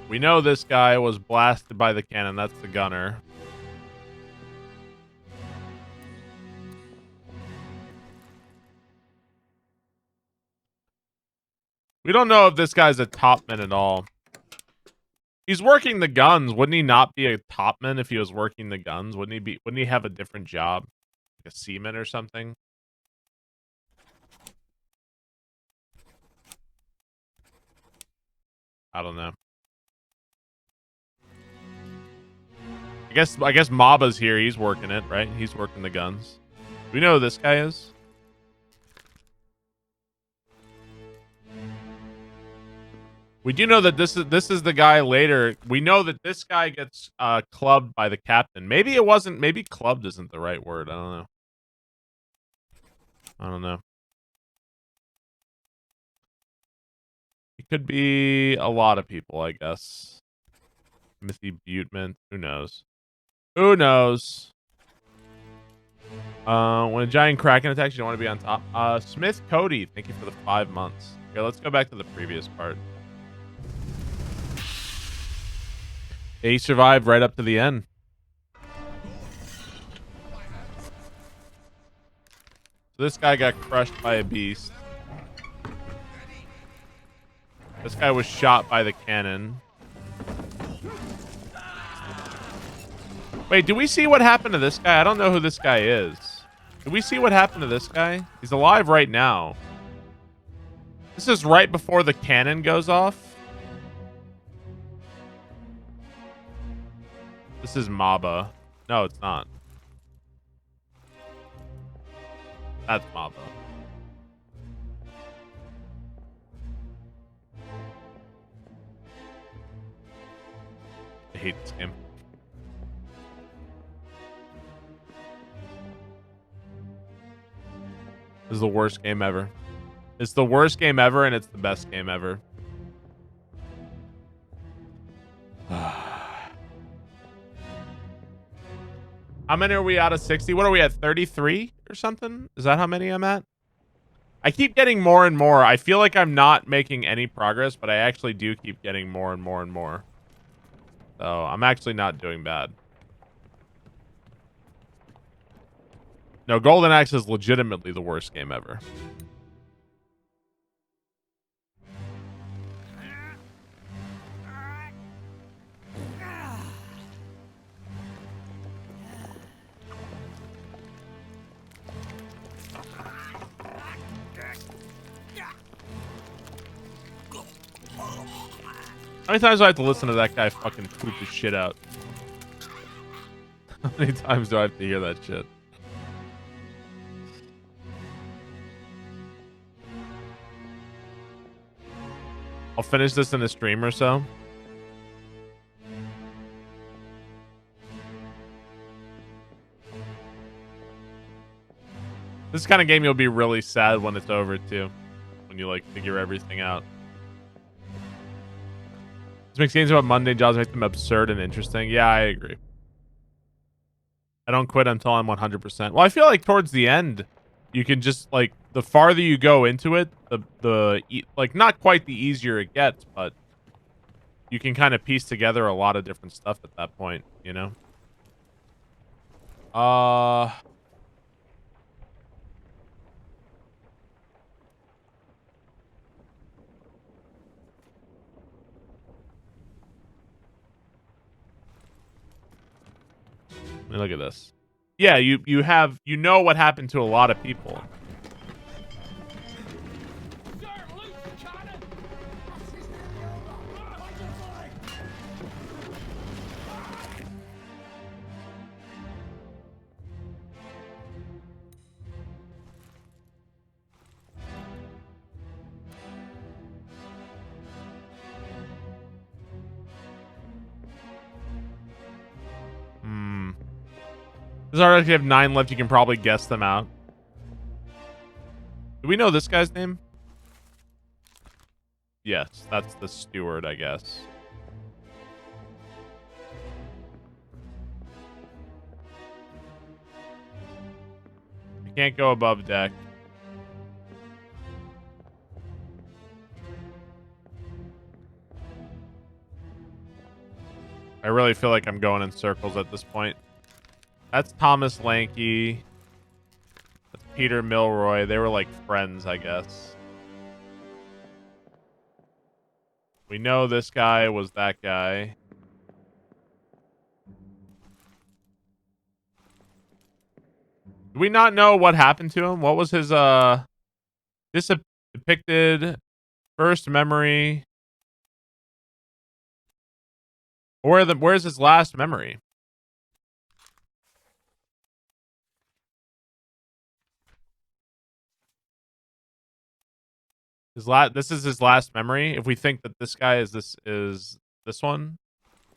We know this guy was blasted by the cannon. That's the gunner. We don't know if this guy's a topman at all. He's working the guns. Wouldn't he not be a topman if he was working the guns? Wouldn't he have a different job? Like a seaman or something? I don't know. I guess Maba's here. He's working it, right? He's working the guns. Do we know who this guy is? We do know that this is the guy later. We know that this guy gets clubbed by the captain. Maybe it wasn't. Maybe clubbed isn't the right word. I don't know. I don't know. It could be a lot of people, I guess. Timothy Buteman. Who knows? Who knows? When a giant kraken attacks, you don't want to be on top. Smith Cody, thank you for the 5 months. Here, let's go back to the previous part. He survived right up to the end. So this guy got crushed by a beast. This guy was shot by the cannon. Wait, do we see what happened to this guy? I don't know who this guy is. Do we see what happened to this guy? He's alive right now. This is right before the cannon goes off. This is Maba. No, it's not. That's Maba. I hate this game. This is the worst game ever. It's the worst game ever, and it's the best game ever. How many are we out of 60? What are we at, 33 or something? Is that how many I'm at? I keep getting more and more. I feel like I'm not making any progress, but I actually do keep getting more and more and more. So I'm actually not doing bad. No, Golden Axe is legitimately the worst game ever. How many times do I have to listen to that guy fucking poop his shit out? How many times do I have to hear that shit? I'll finish this in a stream or so. This kind of game you'll be really sad when it's over too. When you like figure everything out. This makes games about mundane jobs make them absurd and interesting. Yeah, I agree. I don't quit until I'm 100%. Well, I feel like towards the end, you can just like the farther you go into it, the like not quite the easier it gets, but you can kind of piece together a lot of different stuff at that point, you know? I mean, look at this. Yeah, you have, you know what happened to a lot of people. There's already have 9 left. You can probably guess them out. Do we know this guy's name? Yes, that's the steward, I guess. You can't go above deck. I really feel like I'm going in circles at this point. That's Thomas Lanky. That's Peter Milroy. They were like friends, I guess. We know this guy was that guy. Do we not know what happened to him? What was his depicted first memory? Or where's his last memory? This is his last memory. If we think that this guy is this one,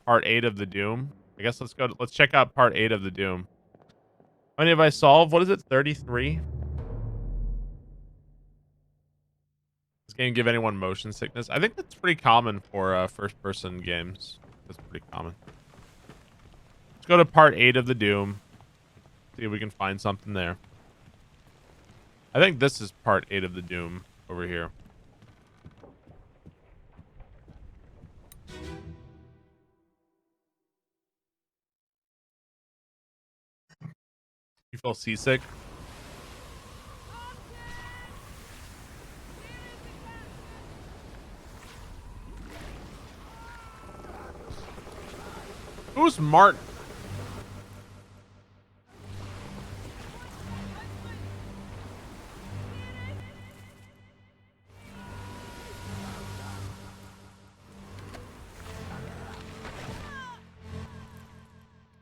part 8 of the Doom. I guess let's check out part 8 of the Doom. How many have I solved? What is it? 33? This game give anyone motion sickness? I think that's pretty common for first person games. That's pretty common. Let's go to part 8 of the Doom. See if we can find something there. I think this is part 8 of the Doom over here. You feel seasick? Who's Martin?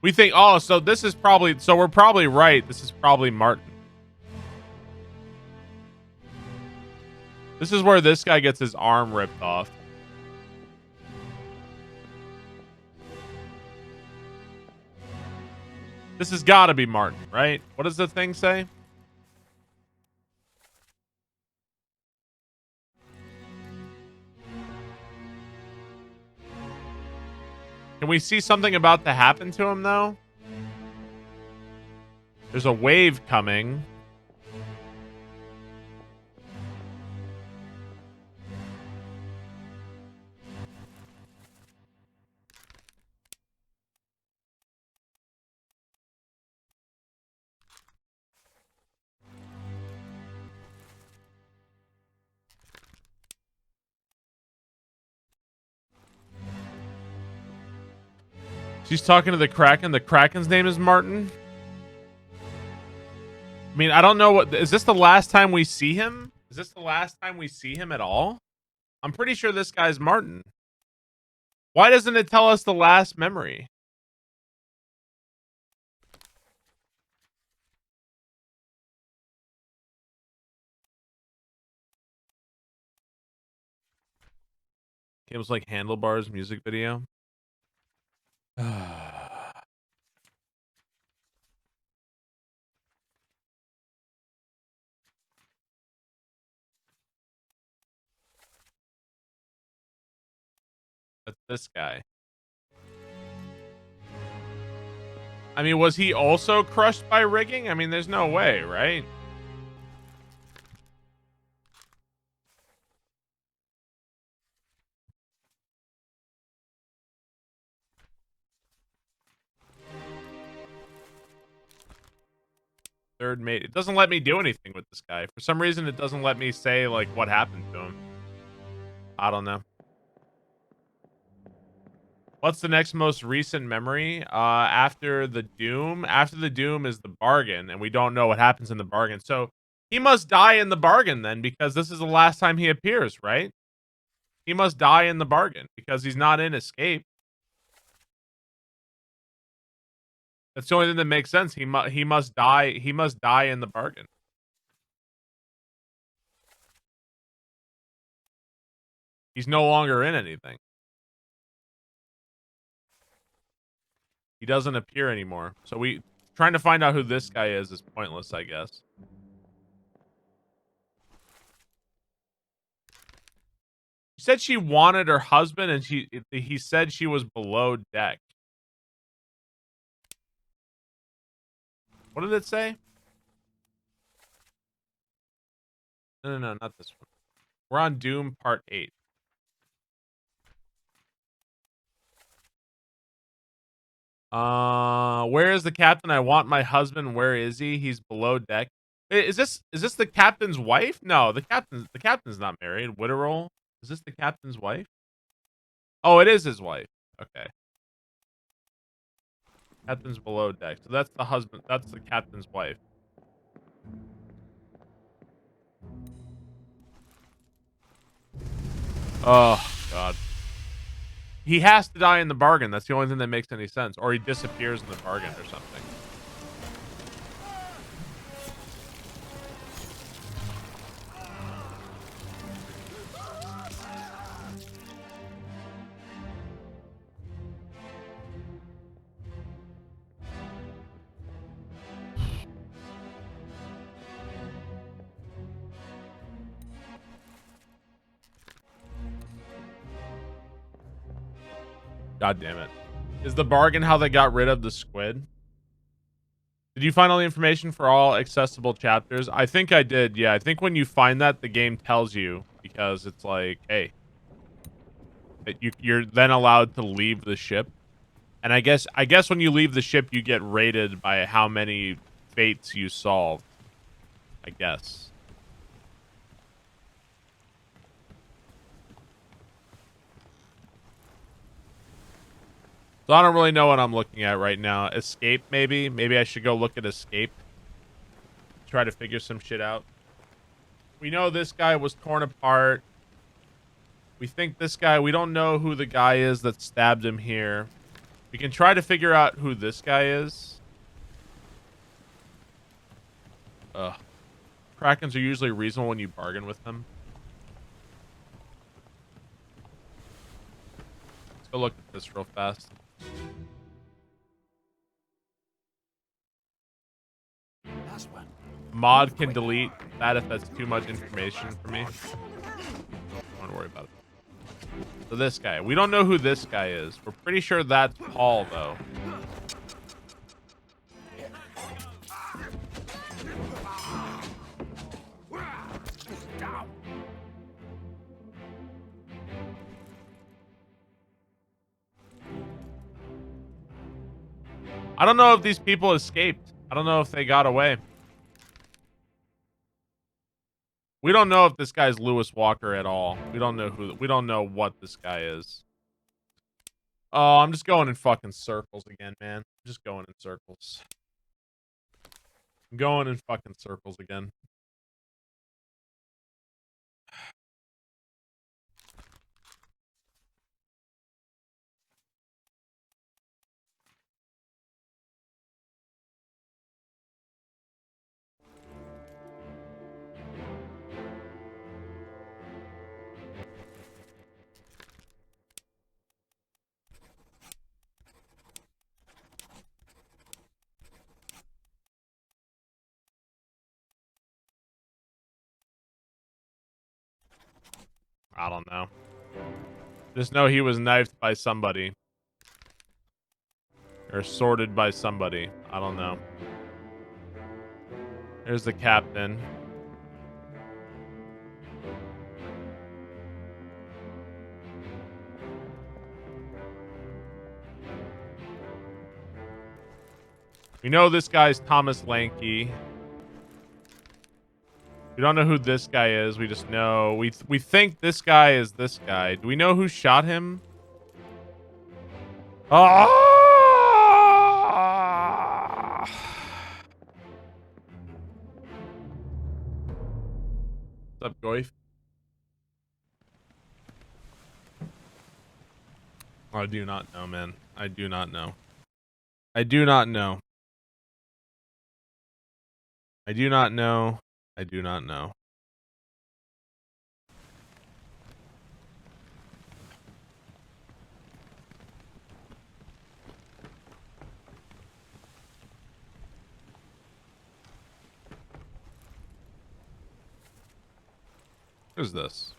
We think, oh, so this is probably, so we're probably right. This is probably Martin. This is where this guy gets his arm ripped off. This has got to be Martin, right? What does the thing say? Can we see something about to happen to him, though? There's a wave coming. She's talking to the Kraken. The Kraken's name is Martin. I mean, I don't know what... Is this the last time we see him? Is this the last time we see him at all? I'm pretty sure this guy's Martin. Why doesn't it tell us the last memory? It was like Handlebars music video. That's this guy. I mean, was he also crushed by rigging? I mean, there's no way, right? third mate. It doesn't let me do anything with this guy. For some reason, it doesn't let me say, like, what happened to him. I don't know. What's the next most recent memory? After the Doom? After the Doom is the bargain, and we don't know what happens in the bargain. So he must die in the bargain then, because this is the last time he appears, right? He must die in the bargain, because he's not in Escape. That's the only thing that makes sense. He must die. He must die in the bargain. He's no longer in anything. He doesn't appear anymore. So trying to find out who this guy is pointless, I guess. She said she wanted her husband, and he said she was below deck. What did it say? No, not this one. We're on Doom Part 8. Where is the captain? I want my husband. Where is he? He's below deck. Is this the captain's wife? No, the captain's not married. Witterell. Is this the captain's wife? Oh, it is his wife. Okay. Captain's below deck. So that's the husband. That's the captain's wife. Oh, God. He has to die in the bargain. That's the only thing that makes any sense. Or he disappears in the bargain or something. God damn it. Is the bargain how they got rid of the squid? Did you find all the information for all accessible chapters? I think I did. Yeah, I think when you find that, the game tells you, because it's like, hey, you're then allowed to leave the ship. And I guess when you leave the ship, you get rated by how many fates you solved. I guess. So I don't really know what I'm looking at right now. Escape, maybe? Maybe I should go look at Escape. Try to figure some shit out. We know this guy was torn apart. We think this guy... We don't know who the guy is that stabbed him here. We can try to figure out who this guy is. Ugh. Krakens are usually reasonable when you bargain with them. Let's go look at this real fast. Mod can delete that if that's too much information for me. Don't worry about it. So this guy. We don't know who this guy is. We're pretty sure that's Paul, though. I don't know if these people escaped. I don't know if they got away. We don't know if this guy's Lewis Walker at all. We don't know what this guy is. Oh, I'm just going in fucking circles again, man. I'm just going in circles. I'm going in fucking circles again. I don't know. Just know he was knifed by somebody. Or sorted by somebody. I don't know. There's the captain. We know this guy's Thomas Lanky. We don't know who this guy is. We just know we think this guy is this guy. Do we know who shot him? Ah! What's up, Goif? I do not know, man. I do not know. I do not know. I do not know. I do not know. Who's this?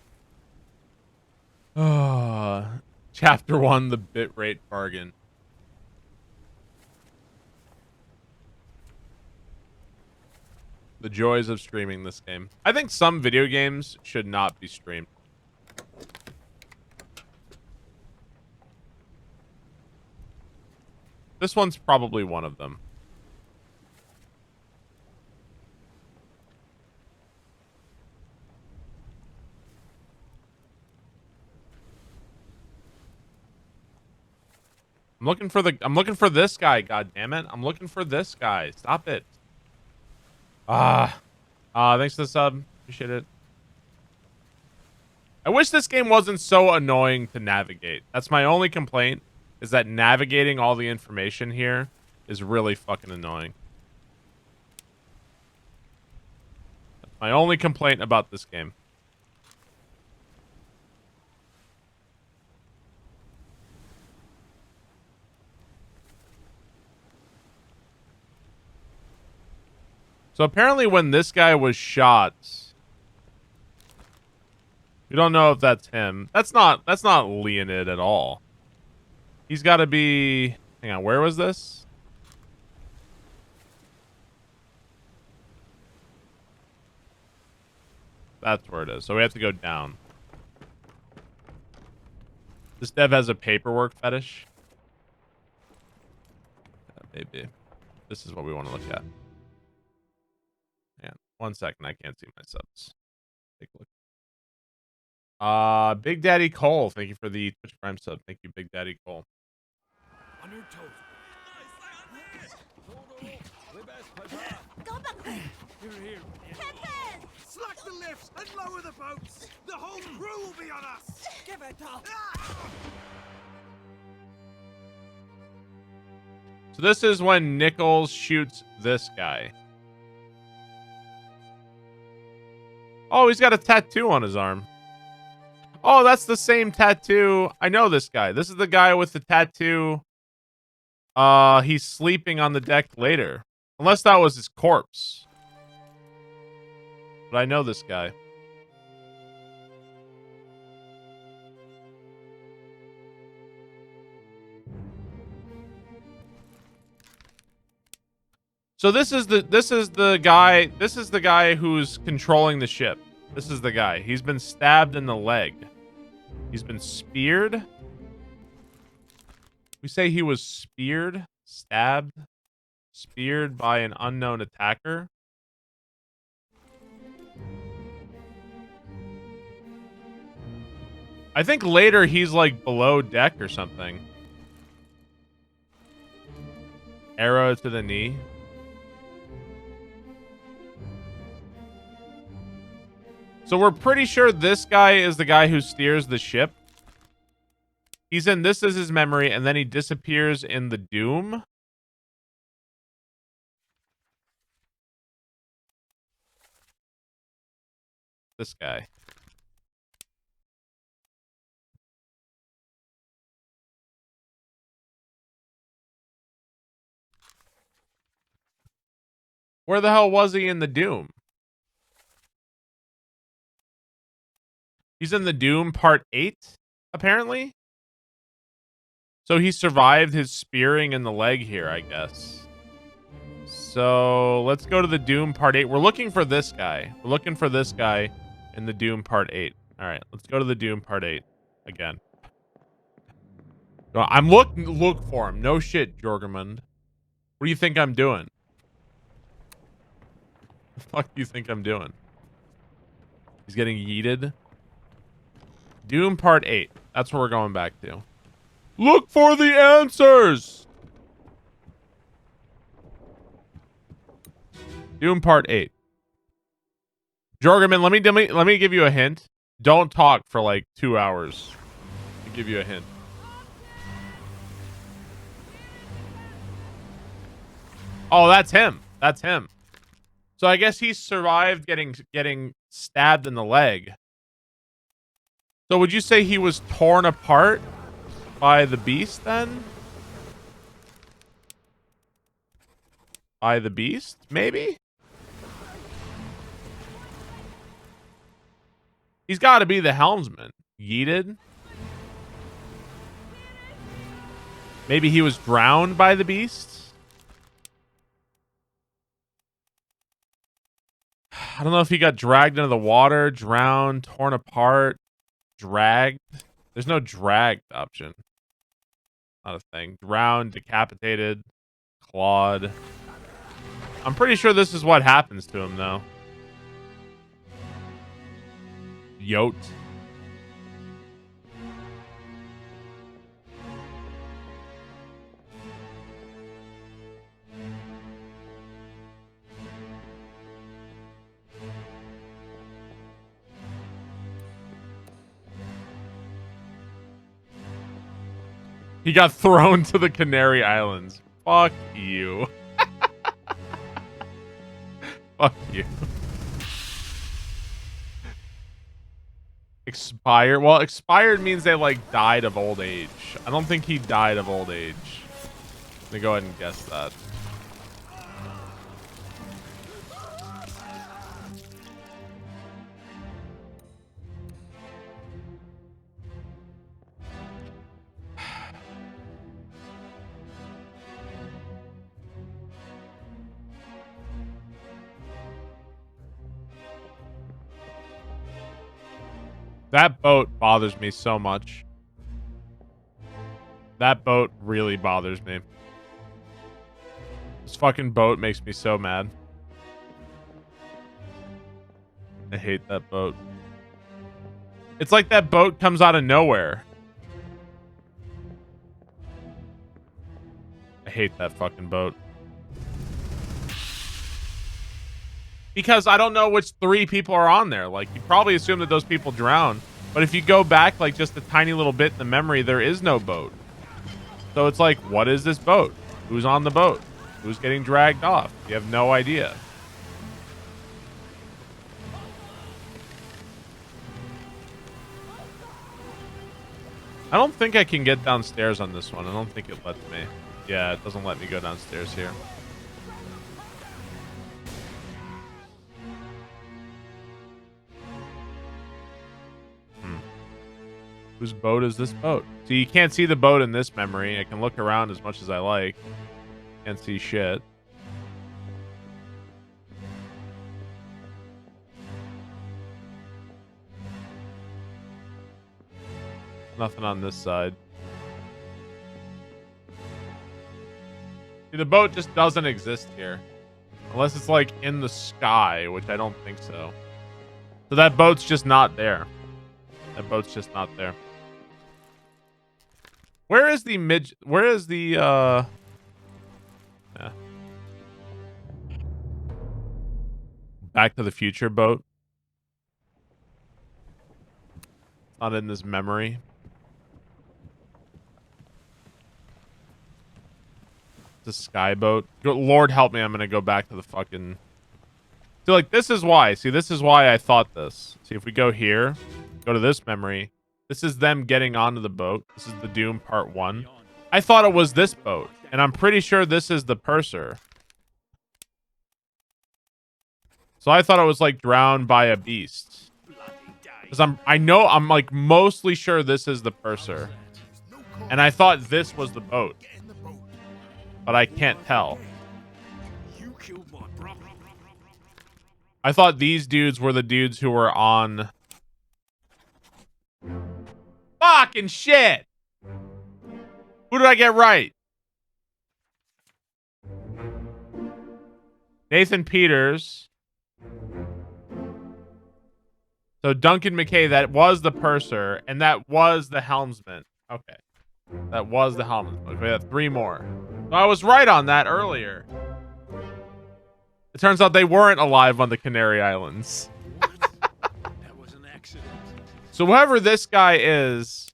Chapter 1, the bitrate bargain. The joys of streaming this game. I think some video games should not be streamed. This one's probably one of them. I'm looking for this guy, god damn it. I'm looking for this guy. Stop it. Thanks for the sub. Appreciate it. I wish this game wasn't so annoying to navigate. That's my only complaint, is that navigating all the information here is really fucking annoying. That's my only complaint about this game. So apparently when this guy was shot, we don't know if that's him. That's not Leonid at all. He's got to be... Hang on, where was this? That's where it is. So we have to go down. This dev has a paperwork fetish. Maybe. This is what we want to look at. Man, 1 second. I can't see my subs. Take a look. Big Daddy Cole, thank you for the Twitch Prime sub. Thank you, Big Daddy Cole. On your toes. Go back there! Here. Captain! Slack the lifts and lower the boats. The whole crew will be on us. Give it up! So this is when Nichols shoots this guy. Oh, he's got a tattoo on his arm. Oh, that's the same tattoo. I know this guy. This is the guy with the tattoo. He's sleeping on the deck later. Unless that was his corpse. But I know this guy. So this is the guy who's controlling the ship. This is the guy. He's been stabbed in the leg. He's been speared. We say he was speared, stabbed, speared by an unknown attacker. I think later he's like below deck or something. Arrow to the knee. So we're pretty sure this guy is the guy who steers the ship. He's in This Is His Memory, and then he disappears in the Doom. This guy. Where the hell was he in the Doom? He's in the Doom Part 8, apparently. So he survived his spearing in the leg here, I guess. So let's go to the Doom Part 8. We're looking for this guy. We're looking for this guy in the Doom Part 8. All right, let's go to the Doom Part 8 again. No, I'm look for him. No shit, Jorgemund. What do you think I'm doing? The fuck do you think I'm doing? He's getting yeeted. Doom Part 8. That's where we're going back to. Look for the answers! Doom Part 8. Jorgerman, let me give you a hint. Don't talk for like 2 hours. To give you a hint. Oh, that's him. That's him. So I guess he survived getting stabbed in the leg. So would you say he was torn apart by the beast then? By the beast, maybe? He's got to be the helmsman. Yeeted? Maybe he was drowned by the beast? I don't know if he got dragged into the water, drowned, torn apart, dragged. There's no dragged option. Not a thing. Drowned, decapitated, clawed. I'm pretty sure this is what happens to him, though. Yote. He got thrown to the Canary Islands. Fuck you. Fuck you. Expired? Well, expired means they, like, died of old age. I don't think he died of old age. Let me go ahead and guess that. That boat bothers me so much. That boat really bothers me. This fucking boat makes me so mad. I hate that boat. It's like that boat comes out of nowhere. I hate that fucking boat. Because I don't know which 3 people are on there. Like, you probably assume that those people drowned. But if you go back, like, just a tiny little bit in the memory, there is no boat. So it's like, what is this boat? Who's on the boat? Who's getting dragged off? You have no idea. I don't think I can get downstairs on this one. I don't think it lets me. Yeah, it doesn't let me go downstairs here. Whose boat is this boat? So you can't see the boat in this memory. I can look around as much as I like. Can't see shit. Nothing on this side. See, the boat just doesn't exist here. Unless it's like in the sky, which I don't think so. So that boat's just not there. That boat's just not there. Where is the yeah. Back to the Future boat? Not in this memory. The sky boat. Lord help me, I'm gonna go back to the fucking... See, like, this is why. See, this is why I thought this. See, if we go here, go to this memory, this is them getting onto the boat. This is the Doom Part 1. I thought it was this boat, and I'm pretty sure this is the purser. So I thought it was, like, drowned by a beast. Because I'm like mostly sure this is the purser. And I thought this was the boat. But I can't tell. I thought these dudes were the dudes who were on... Fucking shit! Who did I get right? Nathan Peters. So Duncan McKay, that was the purser, and that was the helmsman. Okay. That was the helmsman. Okay, we have 3 more. So I was right on that earlier. It turns out they weren't alive on the Canary Islands. That was an accident. So whoever this guy is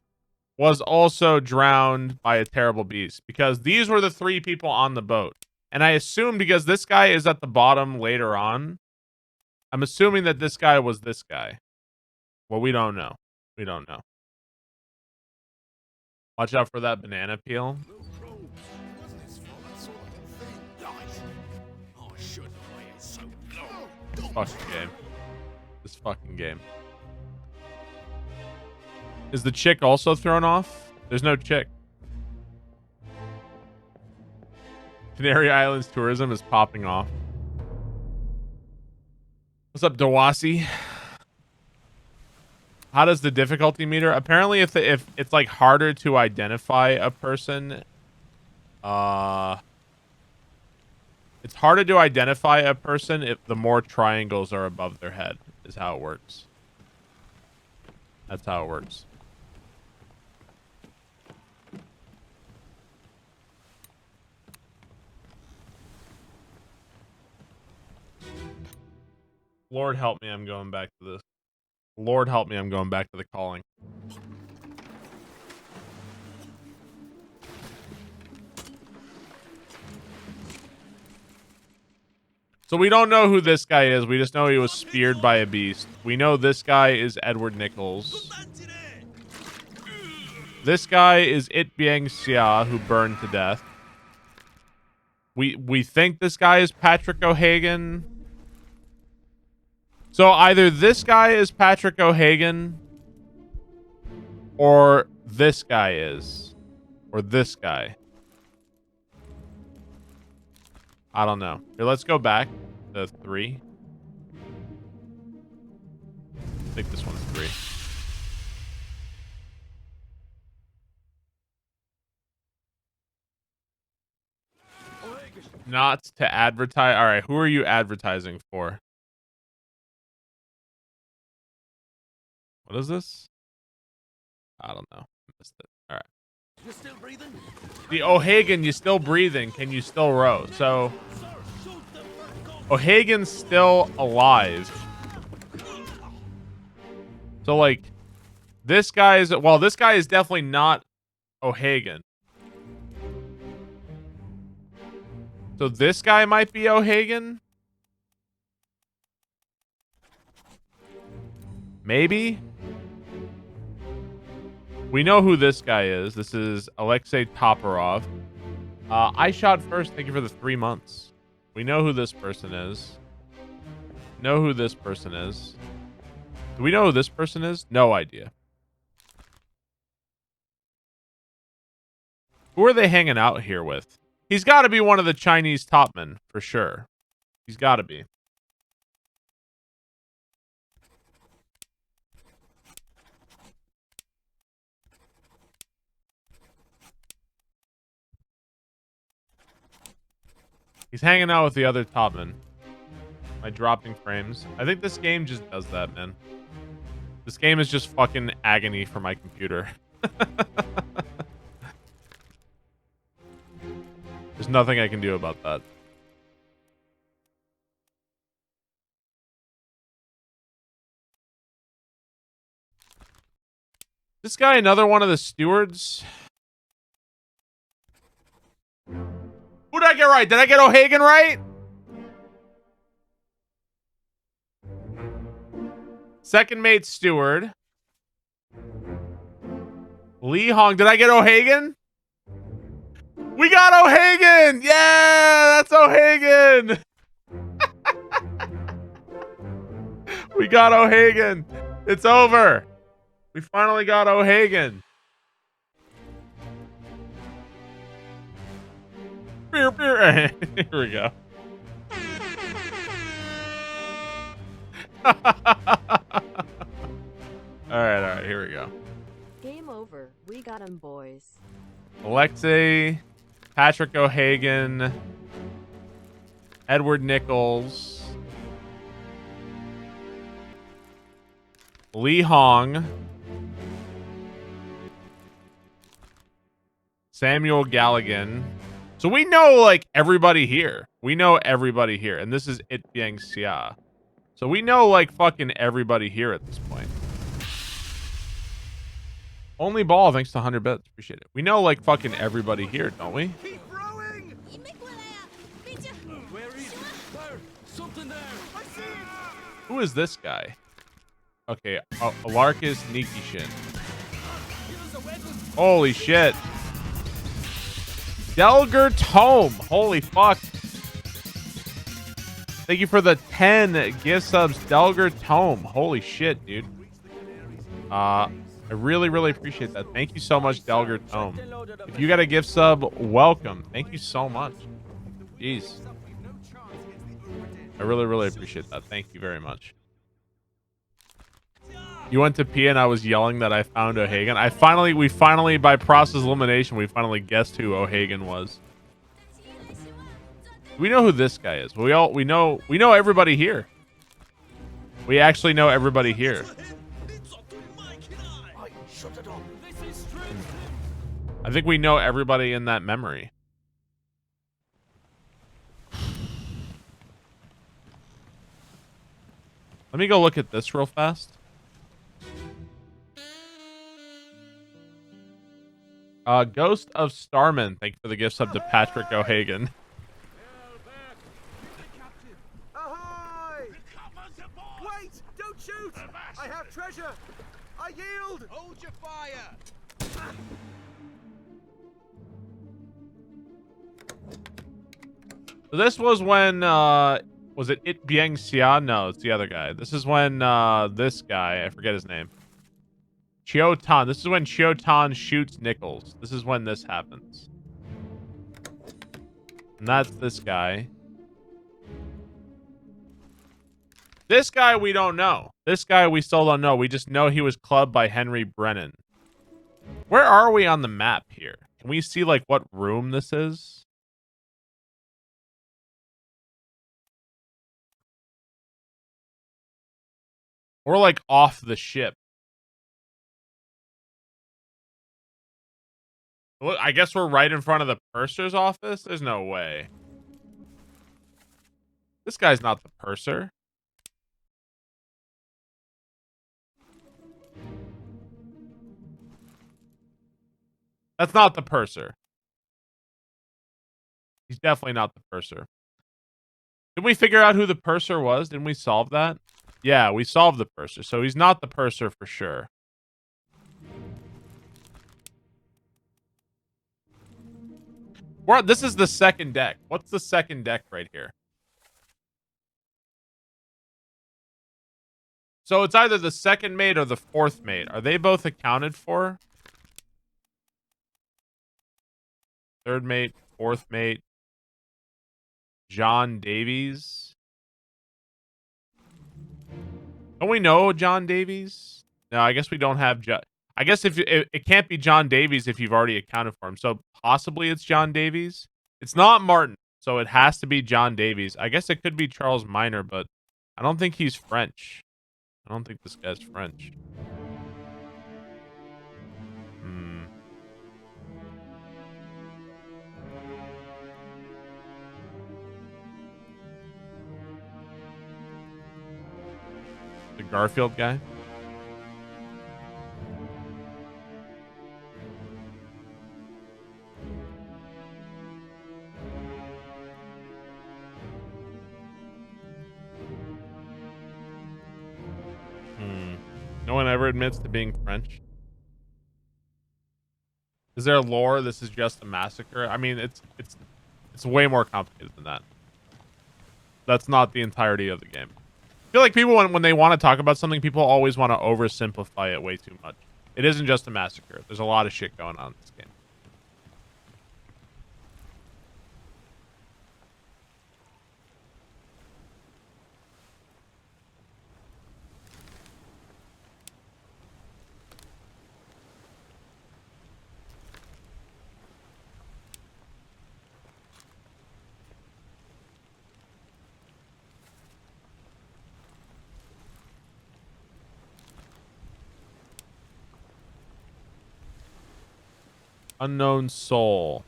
was also drowned by a terrible beast, because these were the 3 people on the boat. And I assume because this guy is at the bottom later on, I'm assuming that this guy was this guy. Well, we don't know. We don't know. Watch out for that banana peel. No probes. It wasn't his fault. I saw the whole thing. Lies. Oh, I shouldn't have waited so long. This fucking game. This fucking game. Is the chick also thrown off? There's no chick. Canary Islands tourism is popping off. What's up, Dawasi? How does the difficulty meter? Apparently, if it's like harder to identify a person, it's harder to identify a person if the more triangles are above their head. Is how it works. That's how it works. Lord help me, I'm going back to this. Lord help me, I'm going back to the calling. So we don't know who this guy is. We just know he was speared by a beast. We know this guy is Edward Nichols. This guy is It Biang Xia, who burned to death. We think this guy is Patrick O'Hagan. So either this guy is Patrick O'Hagan, or this guy is, or this guy. I don't know. Here, let's go back to 3. I think this one's 3. Not to advertise. All right, who are you advertising for? What is this? I don't know. I missed it. All right. You still breathing? The O'Hagan, you still breathing? Can you still row? So O'Hagan's still alive. So like, this guy is, well, this guy is definitely not O'Hagan. So this guy might be O'Hagan. Maybe. We know who this guy is. This is Alexei Toporov. I shot first. Thank you for the 3 months. We know who this person is. Know who this person is. Do we know who this person is? No idea. Who are they hanging out here with? He's got to be one of the Chinese topmen, for sure. He's got to be. He's hanging out with the other topmen. Am I dropping frames? I think this game just does that, man. This game is just fucking agony for my computer. There's nothing I can do about that. This guy, another one of the stewards. Who did I get right? Did I get O'Hagan right? Second mate steward. Lee Hong. Did I get O'Hagan? We got O'Hagan! Yeah, that's O'Hagan! We got O'Hagan. It's over. We finally got O'Hagan. Here we go. All right, here we go. Game over. We got him, boys. Alexei, Patrick O'Hagan, Edward Nichols. Lee Hong. Samuel Galligan. So we know, like, everybody here. We know everybody here. And this is It Biang Xia. So we know, like, fucking everybody here at this point. Only ball, thanks to 100 bits. Appreciate it. We know, like, fucking everybody here, don't we? Keep rowing! Where is it? There! Something there! I see it! Who is this guy? Okay, Alarcus Nikishin. Holy shit. Delger Tome. Holy fuck. Thank you for the 10 gift subs, Delger Tome. Holy shit, dude. I really, really appreciate that. Thank you so much, Delger Tome. If you got a gift sub, welcome. Thank you so much. Jeez. I really, really appreciate that. Thank you very much. You went to pee and I was yelling that I found O'Hagan. We finally, by process elimination, we finally guessed who O'Hagan was. We know who this guy is. We know everybody here. We actually know everybody here. I think we know everybody in that memory. Let me go look at this real fast. Ghost of Starman. Thank you for the gift sub to Patrick O'Hagan. Ahoy! Wait! Don't shoot! I have treasure! I yield! Hold your fire! So this was when, was it Biang Xia? No, it's the other guy. This is when, this guy, I forget his name. Chio Tan. This is when Chio Tan shoots Nichols. This is when this happens. And that's this guy. This guy we don't know. This guy we still don't know. We just know he was clubbed by Henry Brennan. Where are we on the map here? Can we see, like, what room this is? We're, like, off the ship. Look, I guess we're right in front of the purser's office? There's no way. This guy's not the purser. That's not the purser. He's definitely not the purser. Did we figure out who the purser was? Didn't we solve that? Yeah, we solved the purser. So he's not the purser for sure. This is the second deck. What's the second deck right here? So it's either the second mate or the fourth mate. Are they both accounted for? Third mate, fourth mate. John Davies. Don't we know John Davies? No, I guess we don't have I guess if it can't be John Davies if you've already accounted for him. So possibly it's John Davies. It's not Martin, so it has to be John Davies. I guess it could be Charles Minor, but I don't think he's French. I don't think this guy's French. The Garfield guy. No one ever admits to being French. Is there lore? This is just a massacre. I mean, it's way more complicated than that. That's not the entirety of the game. I feel like people, when they want to talk about something, people always want to oversimplify it way too much. It isn't just a massacre. There's a lot of shit going on in this game. Unknown soul.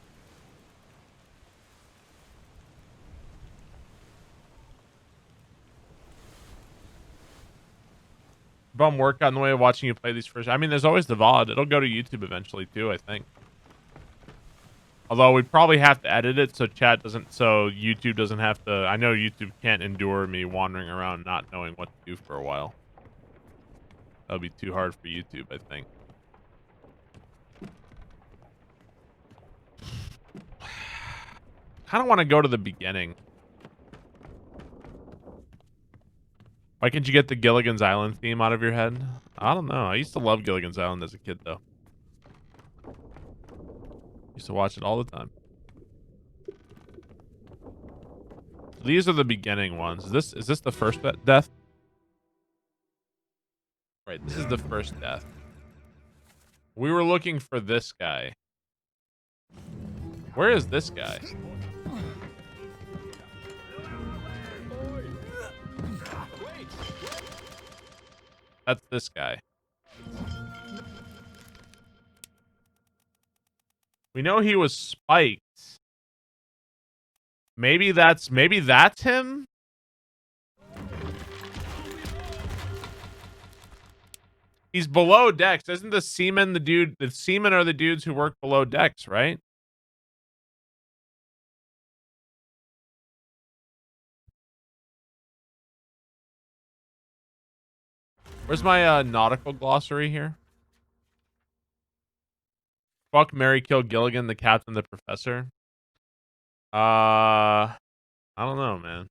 Bum workout in the way of watching you play these first. I mean, there's always the VOD. It'll go to YouTube eventually too, I think. Although we'd probably have to edit it so chat doesn't, so YouTube doesn't have to. I know YouTube can't endure me wandering around not knowing what to do for a while. That'll be too hard for YouTube, I think. Kind of want to go to the beginning. Why can't you get the Gilligan's Island theme out of your head? I don't know. I used to love Gilligan's Island as a kid, though. Used to watch it all the time. These are the beginning ones. Is this the first death? Right, this is the first death. We were looking for this guy. Where is this guy? That's this guy. We know he was spiked. Maybe that's him? He's below decks. Isn't the seaman the dude? The seamen are the dudes who work below decks, right? Where's my nautical glossary here? Fuck, marry, kill Gilligan, the captain, the professor. I don't know, man.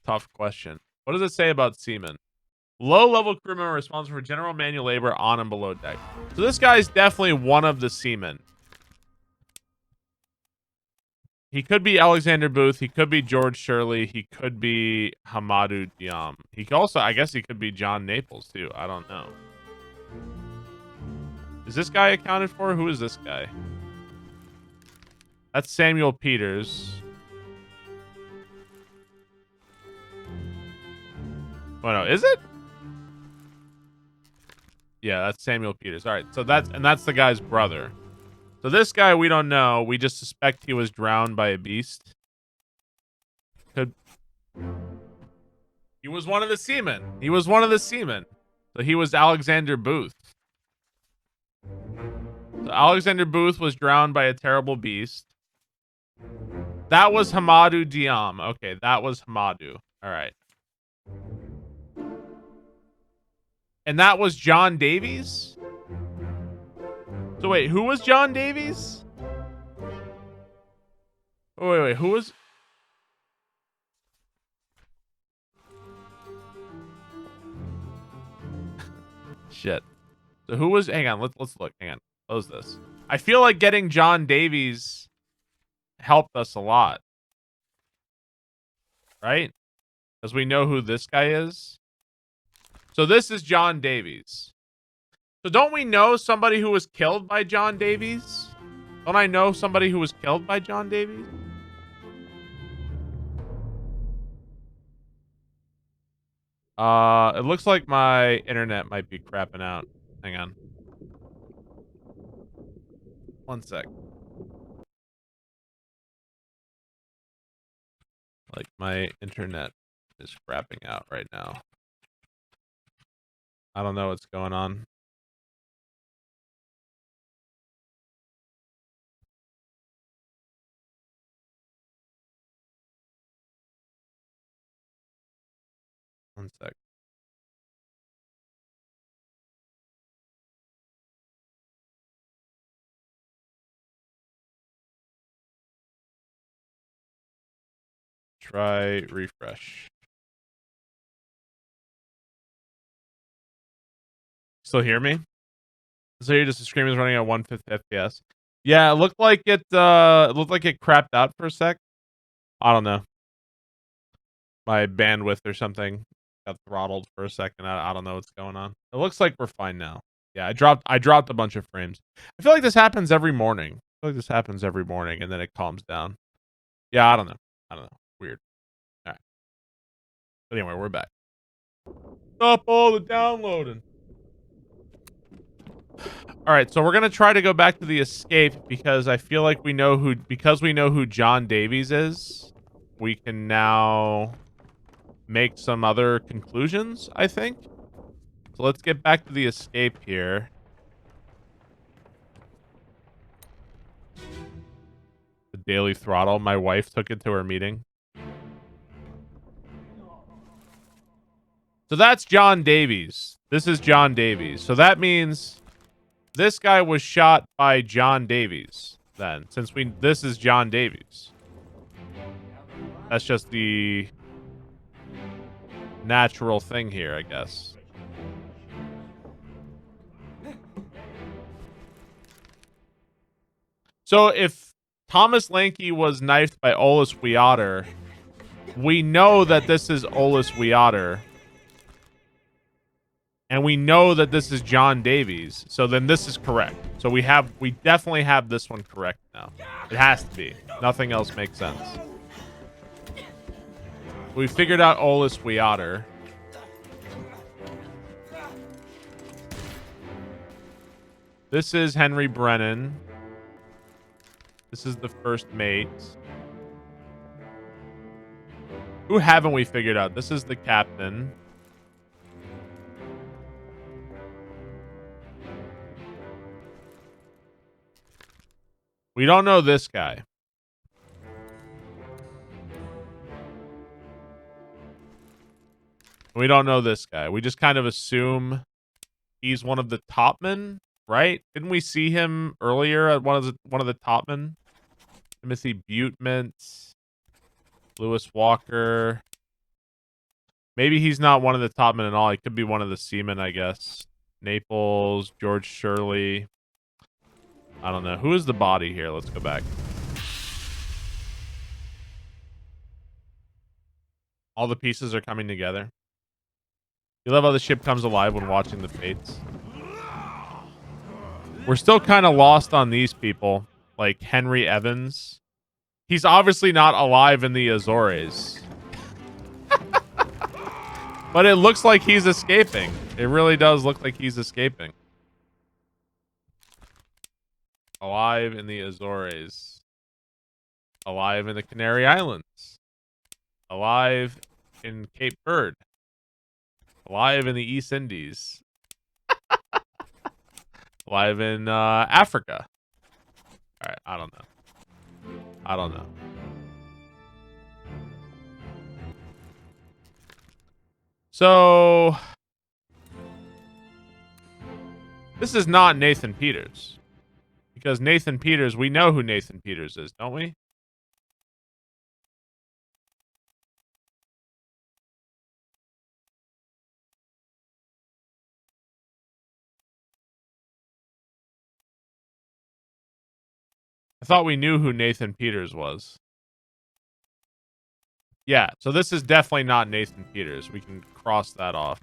Tough question. What does it say about seamen? Low-level crew member responsible for general manual labor on and below deck. So this guy's definitely one of the seamen. He could be Alexander Booth. He could be George Shirley. He could be Hamadou Diam. He could also, I guess he could be John Naples, too. I don't know. Is this guy accounted for? Who is this guy? That's Samuel Peters. Oh, no, is it? Yeah, that's Samuel Peters. All right, so that's the guy's brother. So this guy, we don't know. We just suspect he was drowned by a beast. He was one of the seamen. He was one of the seamen. So he was Alexander Booth. So Alexander Booth was drowned by a terrible beast. That was Hamadou Diam. Okay, that was Hamadou. All right. And that was John Davies? So wait, who was John Davies? Oh, wait, who was... Shit. So who was... Hang on, let's look. Hang on. Close this. I feel like getting John Davies helped us a lot. Right? Because we know who this guy is. So this is John Davies. So don't we know somebody who was killed by John Davies? Don't I know somebody who was killed by John Davies? It looks like my internet might be crapping out. Hang on. One sec. Like my internet is crapping out right now. I don't know what's going on. One sec. Try refresh. Still hear me? So you're just the screen is running at 150 FPS. Yeah, it looked like it crapped out for a sec. I don't know. My bandwidth or something got throttled for a second. I don't know what's going on. It looks like we're fine now. Yeah, I dropped a bunch of frames. I feel like this happens every morning. I feel like this happens every morning and then it calms down. Yeah, I don't know. Weird. All right. But anyway, we're back. Stop all the downloading. All right, so we're gonna try to go back to the escape because I feel like we know who John Davies is. We can now make some other conclusions, I think. So let's get back to the escape here. The Daily Throttle. My wife took it to her meeting. So that's John Davies. This is John Davies. So that means this guy was shot by John Davies then, since this is John Davies. That's just the natural thing here, I guess. So if Thomas Lanky was knifed by Olus Weotter, we know that this is Olus Weotter. And we know that this is John Davies. So then this is correct. So we definitely have this one correct now. It has to be. Nothing else makes sense. We figured out Olus Weotter. This is Henry Brennan. This is the first mate. Who haven't we figured out? This is the captain. We don't know this guy. We don't know this guy. We just kind of assume he's one of the topmen, right? Didn't we see him earlier at one of the topmen? Timothy Butemint, Lewis Walker. Maybe he's not one of the topmen at all. He could be one of the seamen, I guess. Naples, George Shirley. I don't know. Who is the body here? Let's go back. All the pieces are coming together. You love how the ship comes alive when watching the fates. We're still kind of lost on these people. Like Henry Evans. He's obviously not alive in the Azores. But it looks like he's escaping. It really does look like he's escaping. Alive in the Azores. Alive in the Canary Islands. Alive in Cape Verde. Alive in the East Indies. Alive in Africa. All right, I don't know. I don't know. So this is not Nathan Peters. Because Nathan Peters, we know who Nathan Peters is, don't we? I thought we knew who Nathan Peters was. Yeah, so this is definitely not Nathan Peters. We can cross that off.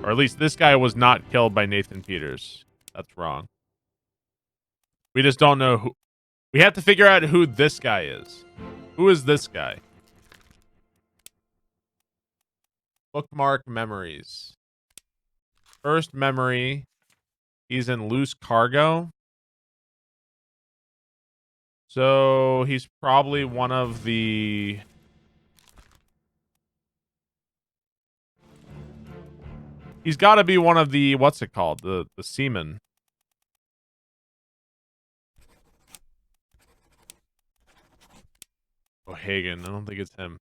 Or at least this guy was not killed by Nathan Peters. That's wrong. We just don't know who. We have to figure out who this guy is. Who is this guy? Bookmark memories. First memory. He's in loose cargo. So he's probably one of the... He's got to be one of the... What's it called? The seamen. O'Hagan. I don't think it's him.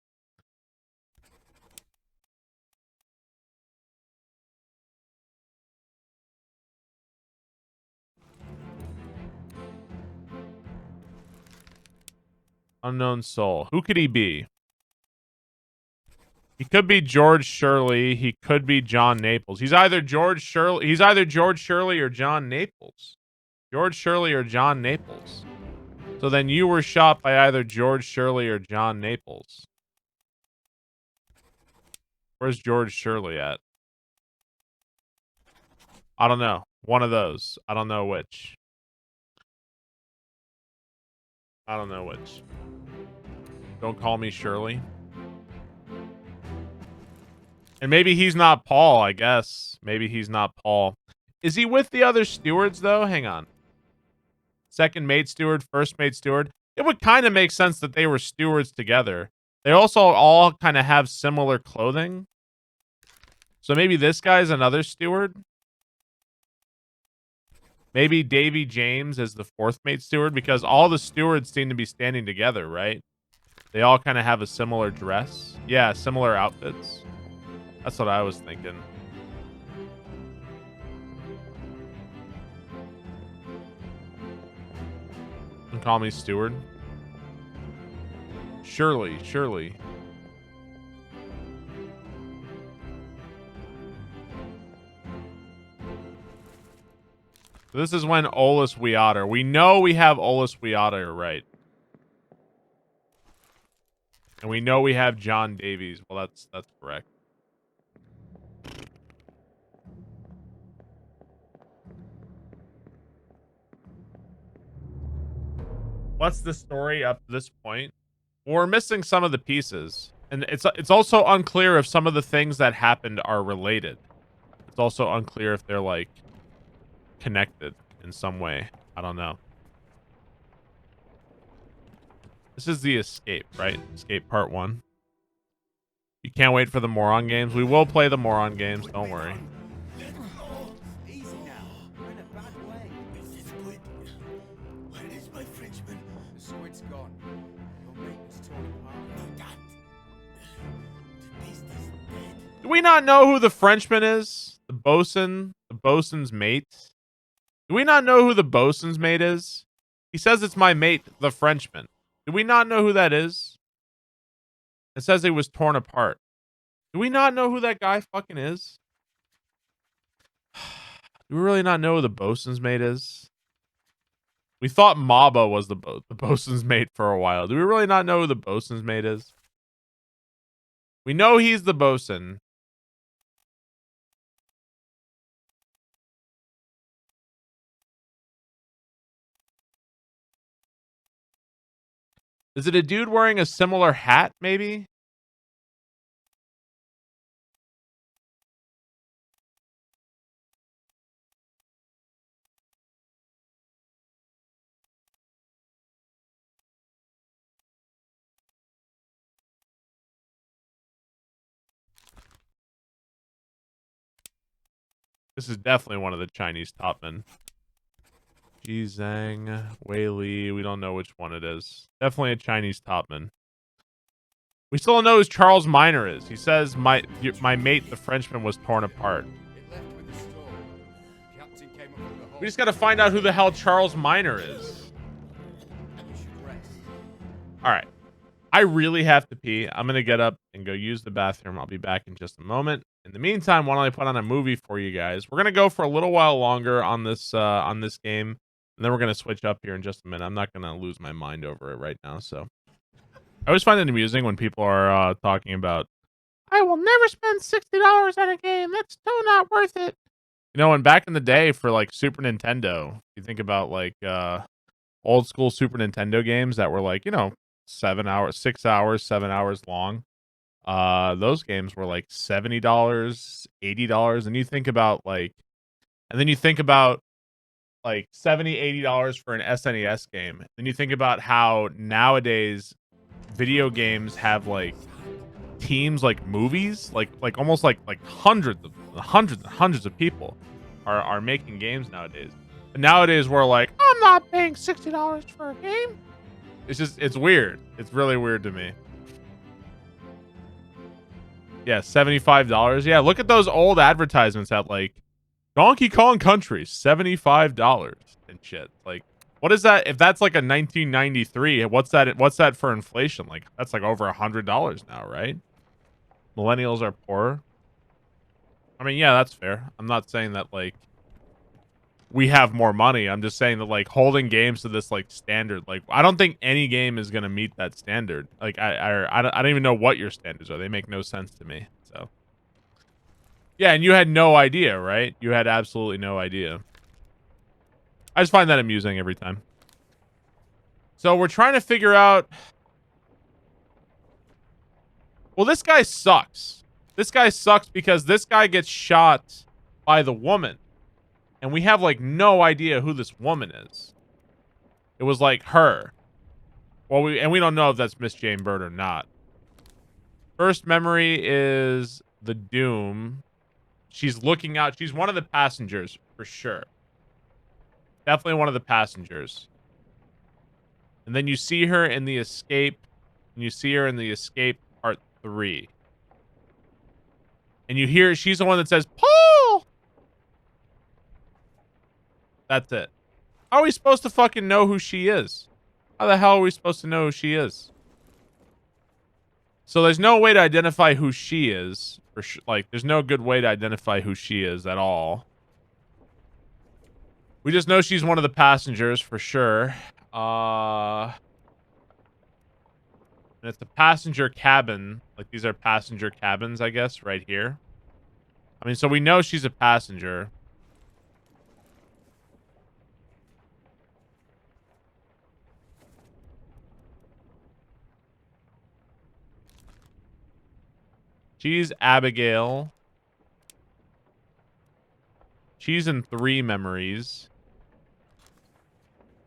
Unknown soul. Who could he be? He could be George Shirley. He could be John Naples. He's either George Shirley or John Naples. George Shirley or John Naples. So then you were shot by either George Shirley or John Naples. Where's George Shirley at? I don't know. One of those. I don't know which. I don't know which. Don't call me Shirley. And maybe he's not Paul, I guess. Maybe he's not Paul. Is he with the other stewards though? Hang on. Second mate steward, first mate steward. It would kind of make sense that they were stewards together. They also all kind of have similar clothing. So maybe this guy's another steward. Maybe Davy James is the fourth mate steward because all the stewards seem to be standing together, right? They all kind of have a similar dress. Yeah, similar outfits. That's what I was thinking. And call me steward. Surely. This is when Olus Weotter. We know we have Olus Weotter, right? And we know we have John Davies. Well, that's correct. What's the story up to this point? Well, we're missing some of the pieces. And it's also unclear if some of the things that happened are related. It's also unclear if they're like connected in some way. I don't know. This is the escape, right? Escape part 1. You can't wait for the moron games. We will play the moron games. Don't worry. Easy now. We're in a bad way. It's the squid. Where is my Frenchman? The squid's gone. Your mate was torn apart. No, that. The beast is dead. Do we not know who the Frenchman is? The bosun? The bosun's mate? Do we not know who the bosun's mate is? He says it's my mate, the Frenchman. Do we not know who that is? It says he was torn apart. Do we not know who that guy fucking is? Do we really not know who the bosun's mate is? We thought Maba was the bosun's mate for a while. Do we really not know who the bosun's mate is? We know he's the bosun. Is it a dude wearing a similar hat, maybe? This is definitely one of the Chinese topmen. Ji Zhang, Wei Li, we don't know which one it is. Definitely a Chinese topman. We still don't know who Charles Minor is. He says my mate, the Frenchman, was torn apart. It left with the storm. Captain came up with the whole. We just got to find out who the hell Charles Minor is. You should rest. All right. I really have to pee. I'm going to get up and go use the bathroom. I'll be back in just a moment. In the meantime, why don't I put on a movie for you guys? We're going to go for a little while longer on this game. And then we're going to switch up here in just a minute. I'm not going to lose my mind over it right now. So I always find it amusing when people are talking about, I will never spend $60 on a game. That's still not worth it. You know, and back in the day for like Super Nintendo, you think about like old school Super Nintendo games that were like, 7 hours, 6 hours, 7 hours long. Those games were like $70, $80. And you think about like $70, $80 for an SNES game. Then you think about how nowadays video games have like teams like movies, like almost like hundreds and hundreds of people are making games nowadays. And nowadays we're like, I'm not paying $60 for a game. It's weird. It's really weird to me. Yeah, $75. Yeah, look at those old advertisements at like Donkey Kong Country, $75 and shit. Like, what is that? If that's like a 1993, what's that for inflation? Like, that's like over $100 now, right? Millennials are poorer. I mean, yeah, that's fair. I'm not saying that like we have more money. I'm just saying that like holding games to this like standard, like I don't think any game is gonna meet that standard. Like I don't even know what your standards are. They make no sense to me. So. Yeah, and you had no idea, right? You had absolutely no idea. I just find that amusing every time. So we're trying to figure out... Well, this guy sucks. This guy sucks because this guy gets shot by the woman. and we have like no idea who this woman is. It was like her. Well, we don't know if that's Miss Jane Bird or not. First memory is the Doom. She's looking out. She's one of the passengers for sure. Definitely one of the passengers. And then you see her in the Escape. And you see her in the Escape Part 3. And you hear she's the one that says, Paul! That's it. How are we supposed to fucking know who she is? How the hell are we supposed to know who she is? So there's no way to identify who she is. Like, there's no good way to identify who she is at all. We just know she's one of the passengers for sure. And it's a passenger cabin. Like, these are passenger cabins, I guess, right here. I mean, so we know she's a passenger. She's Abigail. She's in 3 memories.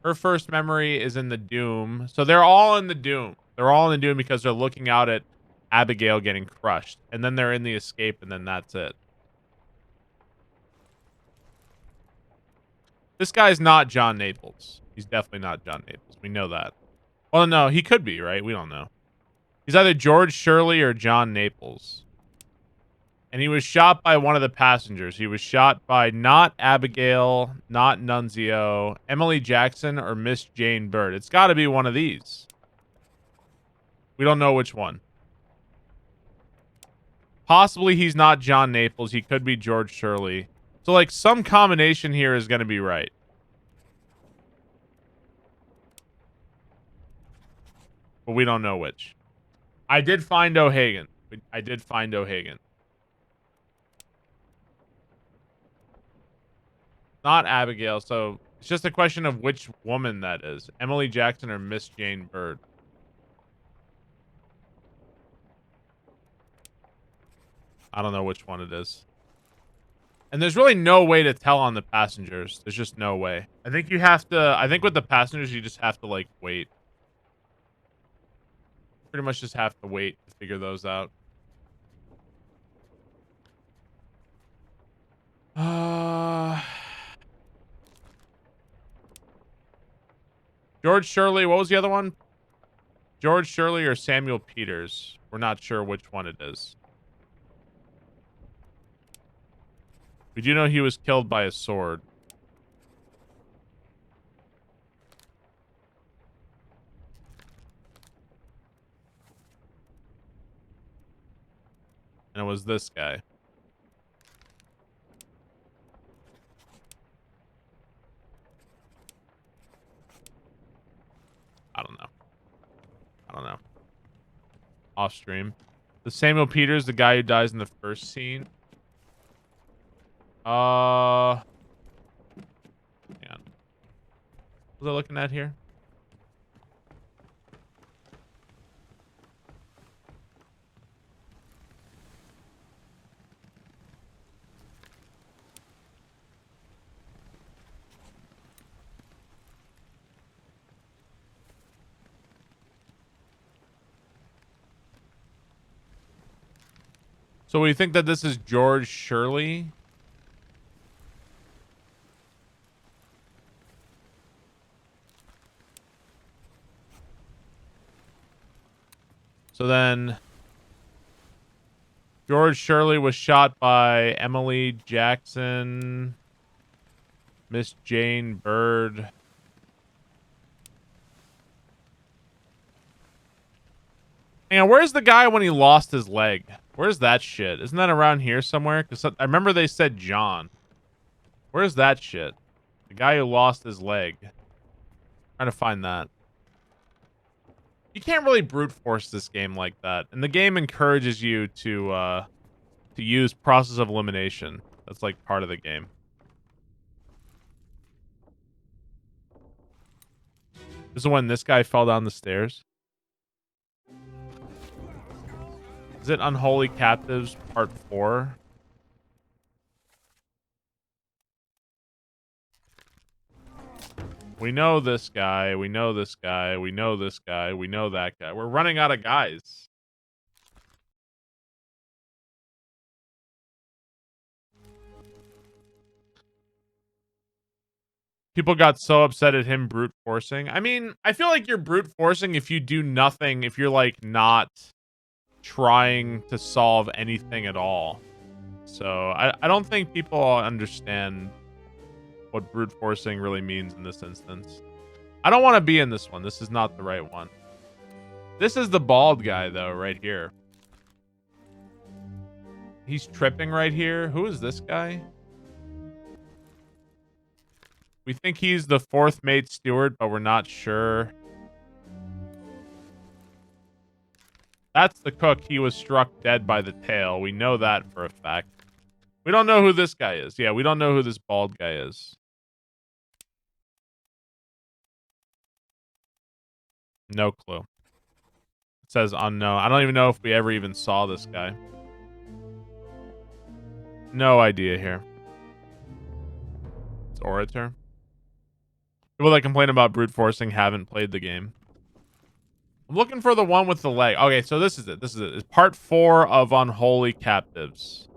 Her first memory is in the Doom. So they're all in the Doom. They're all in the Doom because they're looking out at Abigail getting crushed. And then they're in the Escape, and then that's it. This guy's not John Naples. He's definitely not John Naples. We know that. Well, no, he could be, right? We don't know. He's either George Shirley or John Naples. And he was shot by one of the passengers. He was shot by not Abigail, not Nunzio, Emily Jackson, or Miss Jane Bird. It's got to be one of these. We don't know which one. Possibly he's not John Naples. He could be George Shirley. So, like, some combination here is going to be right. But we don't know which. I did find O'Hagan. I did find O'Hagan. Not Abigail, so it's just a question of which woman that is. Emily Jackson or Miss Jane Bird. I don't know which one it is. And there's really no way to tell on the passengers. There's just no way. I think you have to... I think with the passengers, you just have to, like, wait. Pretty much just have to wait to figure those out. George Shirley. What was the other one? George Shirley or Samuel Peters. We're not sure which one it is. We do know he was killed by a sword. And it was this guy. I don't know. I don't know. Off stream. The Samuel Peters, the guy who dies in the first scene. Hang on. What was I looking at here? So we think that this is George Shirley. So then George Shirley was shot by Emily Jackson, Miss Jane Bird. And where's the guy when he lost his leg? Where's that shit? Isn't that around here somewhere? Because I remember they said John. Where's that shit? The guy who lost his leg. Trying to find that. You can't really brute force this game like that. And the game encourages you to use process of elimination. That's like part of the game. This is when this guy fell down the stairs. Is it Unholy Captives Part 4? We know this guy. We know this guy. We know this guy. We know that guy. We're running out of guys. People got so upset at him brute forcing. I mean, I feel like you're brute forcing if you do nothing, if you're like not trying to solve anything at all. So I don't think people understand what brute forcing really means in this instance. I don't want to be in this one. This is not the right one. This is the bald guy, though, right here. He's tripping right here. Who is this guy? We think he's the fourth mate steward, but we're not sure. That's the cook. He was struck dead by the tail. We know that for a fact. We don't know who this guy is. Yeah, we don't know who this bald guy is. No clue. It says unknown. I don't even know if we ever even saw this guy. No idea here. It's Orator. People that complain about brute forcing haven't played the game. I'm looking for the one with the leg. Okay, so this is it. This is it. It's part 4 of Unholy Captives.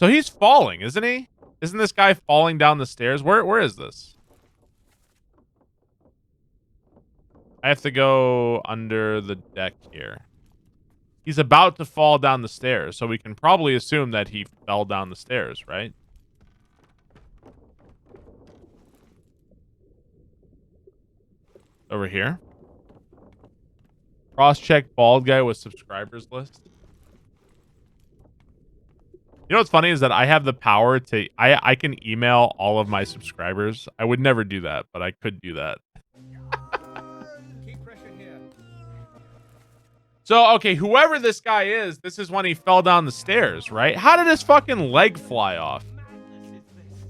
So he's falling, isn't he? Isn't this guy falling down the stairs? Where is this? I have to go under the deck here. He's about to fall down the stairs, so we can probably assume that he fell down the stairs, right? Over here. Cross-check bald guy with subscribers list. You know what's funny is that I have the power to... I can email all of my subscribers. I would never do that, but I could do that. Keep pressure here. So, okay, whoever this guy is, this is when he fell down the stairs, right? How did his fucking leg fly off? Madness is this.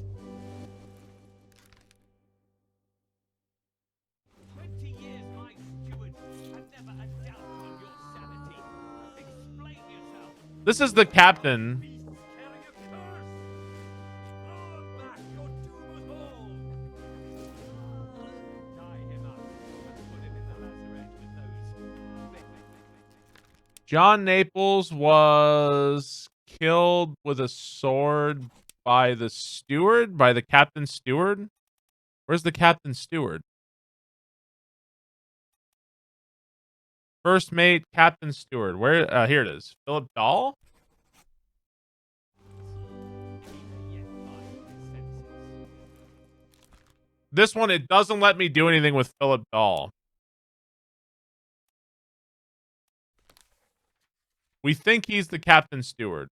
20 years, my steward, and never a doubt on your sanity. Explain yourself. This is the captain. Beasts carry a curse. Lord back, your doom was all. Tie him up and put him in the lazaret with those. Wait. John Naples was killed with a sword by the steward, by the captain steward. Where's the captain steward? First mate, captain steward. Where? Here it is. Philip Dahl. This one, it doesn't let me do anything with Philip Dahl. We think he's the captain steward.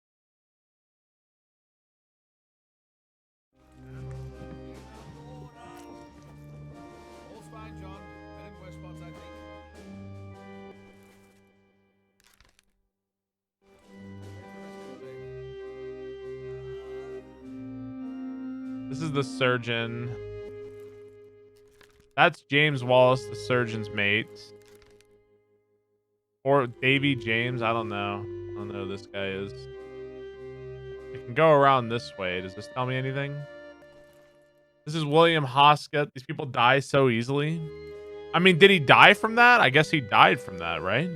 All's fine, John. Been in worse spots, I think. This is the surgeon. That's James Wallace, the surgeon's mate. Or Davy James. I don't know. I don't know who this guy is. I can go around this way. Does this tell me anything? This is William Hoskett. These people die so easily. I mean, did he die from that? I guess he died from that, right?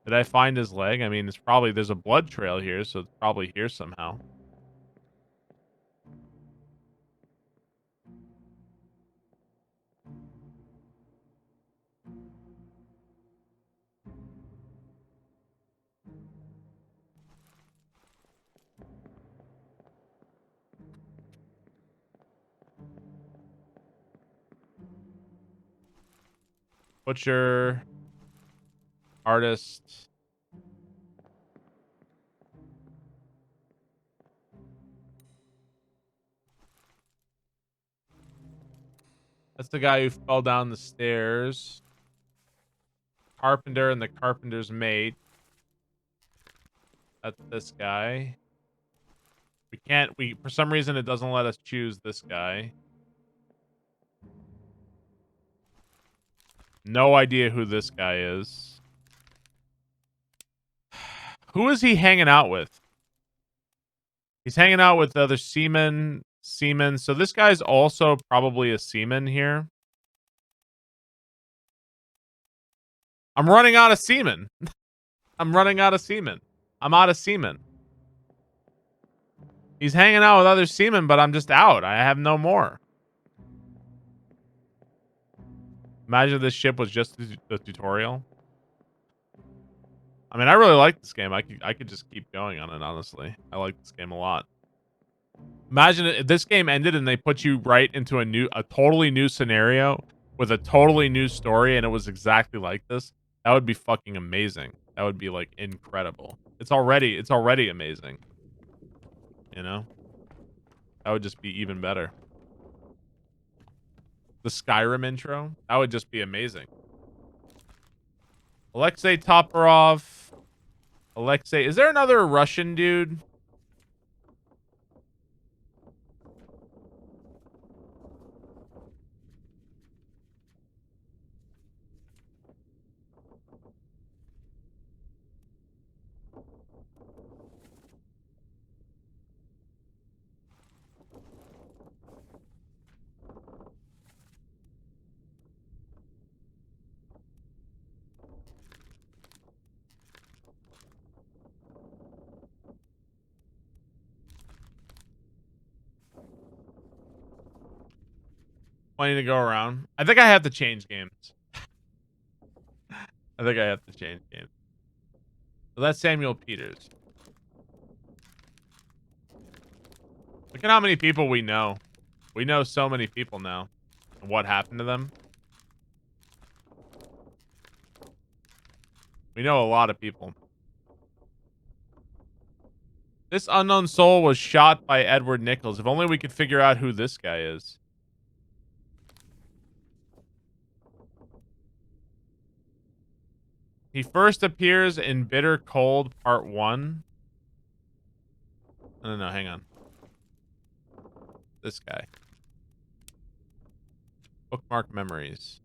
Did I find his leg? I mean, it's probably... There's a blood trail here, so it's probably here somehow. Butcher. Artist. That's the guy who fell down the stairs. Carpenter and the carpenter's mate. That's this guy. We can't, for some reason it doesn't let us choose this guy. No idea who this guy is. Who is he hanging out with? He's hanging out with other seamen. So this guy's also probably a seaman here. I'm running out of seamen. I'm running out of seamen. I'm out of seamen. He's hanging out with other seamen, but I'm just out. I have no more. Imagine if this ship was just the tutorial. I mean, I really like this game. I could just keep going on it, honestly. I like this game a lot. Imagine if this game ended and they put you right into a totally new scenario with a totally new story and it was exactly like this. That would be fucking amazing. That would be like incredible. It's already amazing. You know? That would just be even better. The Skyrim intro, that would just be amazing. Alexei Toporov. Alexei, is there another Russian dude? Plenty to go around. I think I have to change games. I think I have to change games. So that's Samuel Peters. Look at how many people we know. We know so many people now. And what happened to them? We know a lot of people. This unknown soul was shot by Edward Nichols. If only we could figure out who this guy is. He first appears in Bitter Cold Part 1. No, hang on. This guy. Bookmark memories.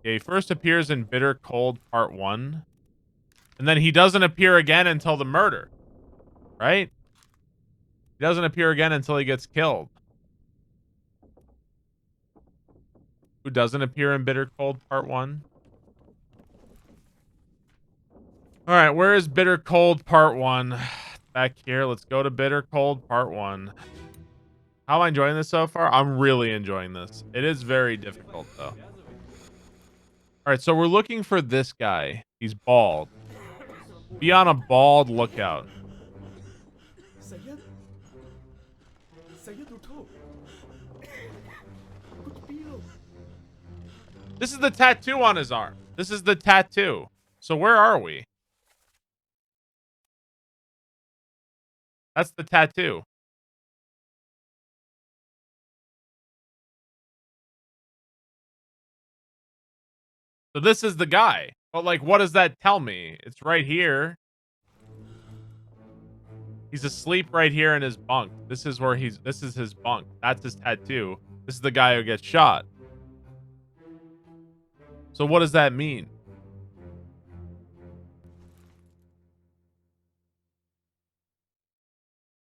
Yeah, he first appears in Bitter Cold Part 1. And then he doesn't appear again until the murder. Right? He doesn't appear again until he gets killed. Who doesn't appear in Bitter Cold Part 1? Alright, where is Bitter Cold Part 1? Back here. Let's go to Bitter Cold Part 1. How am I enjoying this so far? I'm really enjoying this. It is very difficult, though. Alright, so we're looking for this guy. He's bald. Be on a bald lookout. This is the tattoo on his arm. This is the tattoo. So where are we? That's the tattoo. So this is the guy. But like, what does that tell me? It's right here. He's asleep right here in his bunk. This is his bunk. That's his tattoo. This is the guy who gets shot. So what does that mean?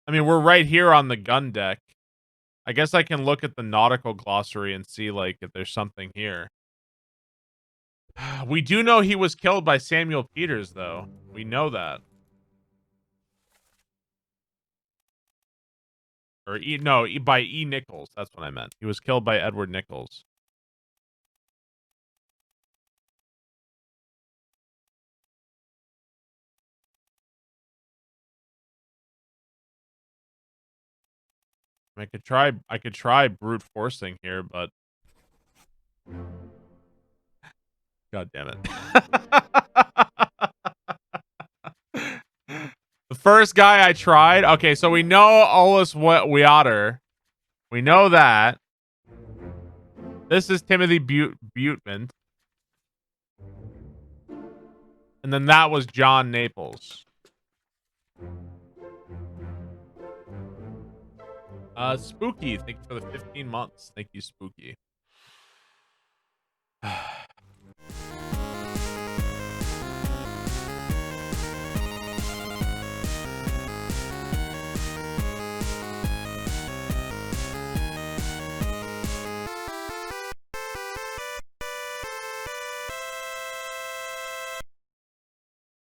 I mean, we're right here on the gun deck. I guess I can look at the nautical glossary and see, like, if there's something here. We do know he was killed by Samuel Peters, though. We know that. Or by E. Nichols. That's what I meant. He was killed by Edward Nichols. I could try brute forcing here, but God damn it. The first guy I tried. Okay, so we know Olus Weater. We know that. This is Timothy Buteman. And then that was John Naples. Spooky, thank you for the 15 months. Thank you, Spooky.